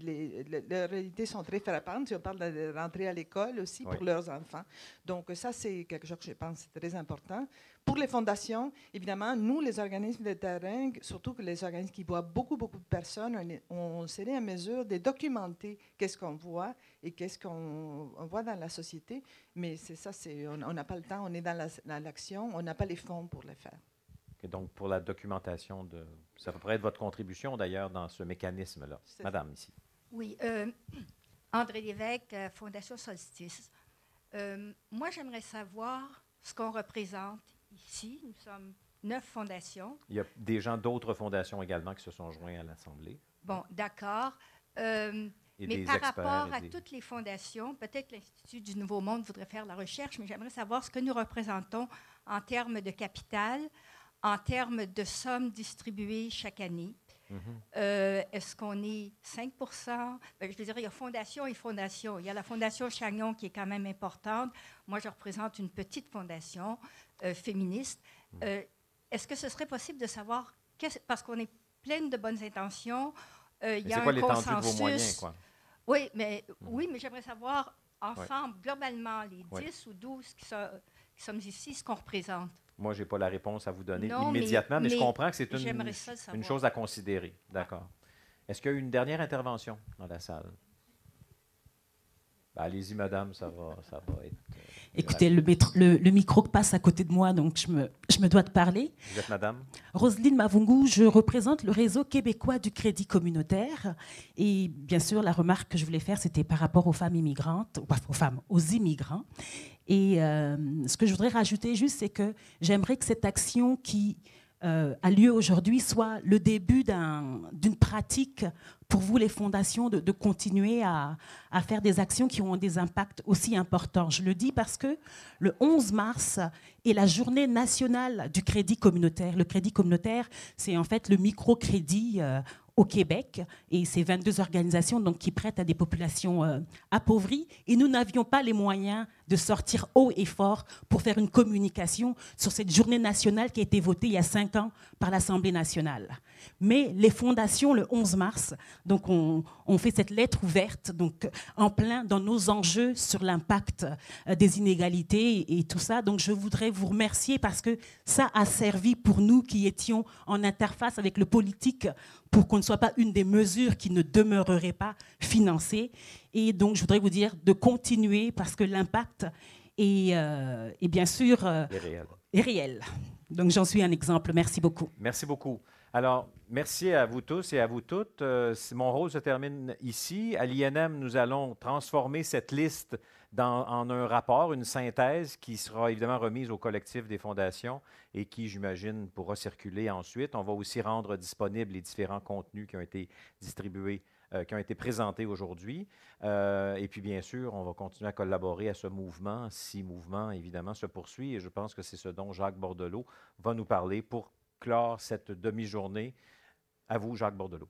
Les réalités sont très frappantes. Si on parle de rentrer à l'école aussi pour leurs enfants. Donc ça, c'est quelque chose que je pense très important. Pour les fondations, évidemment, nous, les organismes de terrain, surtout que les organismes qui voient beaucoup de personnes, on serait en mesure de documenter qu'est-ce qu'on voit et qu'est-ce qu'on voit dans la société. Mais c'est ça, on n'a pas le temps, on est dans l'action, on n'a pas les fonds pour le faire. Et donc, pour la documentation, ça pourrait être votre contribution d'ailleurs dans ce mécanisme-là. Madame, ici. Oui, André Lévesque, Fondation Solstice. Moi, j'aimerais savoir ce qu'on représente ici. Nous sommes 9 fondations. Il y a des gens d'autres fondations également qui se sont joints à l'Assemblée. Bon, d'accord. Mais par rapport à toutes les fondations, peut-être l'Institut du Nouveau Monde voudrait faire la recherche, mais j'aimerais savoir ce que nous représentons en termes de capital, en termes de sommes distribuées chaque année. Est-ce qu'on est 5 % Je veux dire, il y a fondation et fondation. Il y a la Fondation Chagnon qui est quand même importante. Moi, je représente une petite fondation féministe. Est-ce que ce serait possible de savoir, parce qu'on est pleine de bonnes intentions, il y a un consensus. C'est quoi l'étendue de vos moyens, quoi? Oui, mais j'aimerais savoir, ensemble, globalement, les 10 ou 12 qui sommes ici, ce qu'on représente. Moi, je n'ai pas la réponse à vous donner immédiatement, mais je comprends que c'est une chose à considérer. D'accord. Est-ce qu'il y a une dernière intervention dans la salle? Ben, allez-y, madame, ça va être... Écoutez, le micro passe à côté de moi, donc je me dois de parler. Vous êtes madame? Roselyne Mavungu, je représente le réseau québécois du crédit communautaire. Et bien sûr, la remarque que je voulais faire, c'était par rapport aux femmes immigrantes, aux immigrants. Et ce que je voudrais rajouter juste, c'est que j'aimerais que cette action qui a lieu aujourd'hui soit le début d'une pratique pour vous, les fondations, de continuer à faire des actions qui ont des impacts aussi importants. Je le dis parce que le 11 mars est la journée nationale du crédit communautaire. Le crédit communautaire, c'est en fait le microcrédit au Québec, et c'est 22 organisations donc, qui prêtent à des populations appauvries. Et nous n'avions pas les moyens de sortir haut et fort pour faire une communication sur cette journée nationale qui a été votée il y a 5 ans par l'Assemblée nationale. Mais les fondations, le 11 mars, donc on fait cette lettre ouverte donc, en plein dans nos enjeux sur l'impact des inégalités et tout ça. Donc je voudrais vous remercier parce que ça a servi pour nous qui étions en interface avec le politique pour qu'on ne soit pas une des mesures qui ne demeurerait pas financée. Et donc, je voudrais vous dire de continuer parce que l'impact est bien sûr est réel. Donc, j'en suis un exemple. Merci beaucoup. Merci beaucoup. Alors, merci à vous tous et à vous toutes. Mon rôle se termine ici. À l'INM, nous allons transformer cette liste en un rapport, une synthèse qui sera évidemment remise au collectif des fondations et qui, j'imagine, pourra circuler ensuite. On va aussi rendre disponibles les différents contenus qui ont été distribués, qui ont été présentés aujourd'hui. Et puis, bien sûr, on va continuer à collaborer à ce mouvement, si mouvement, évidemment, se poursuit. Et je pense que c'est ce dont Jacques Bordelot va nous parler pour clore cette demi-journée. À vous, Jacques Bordelot.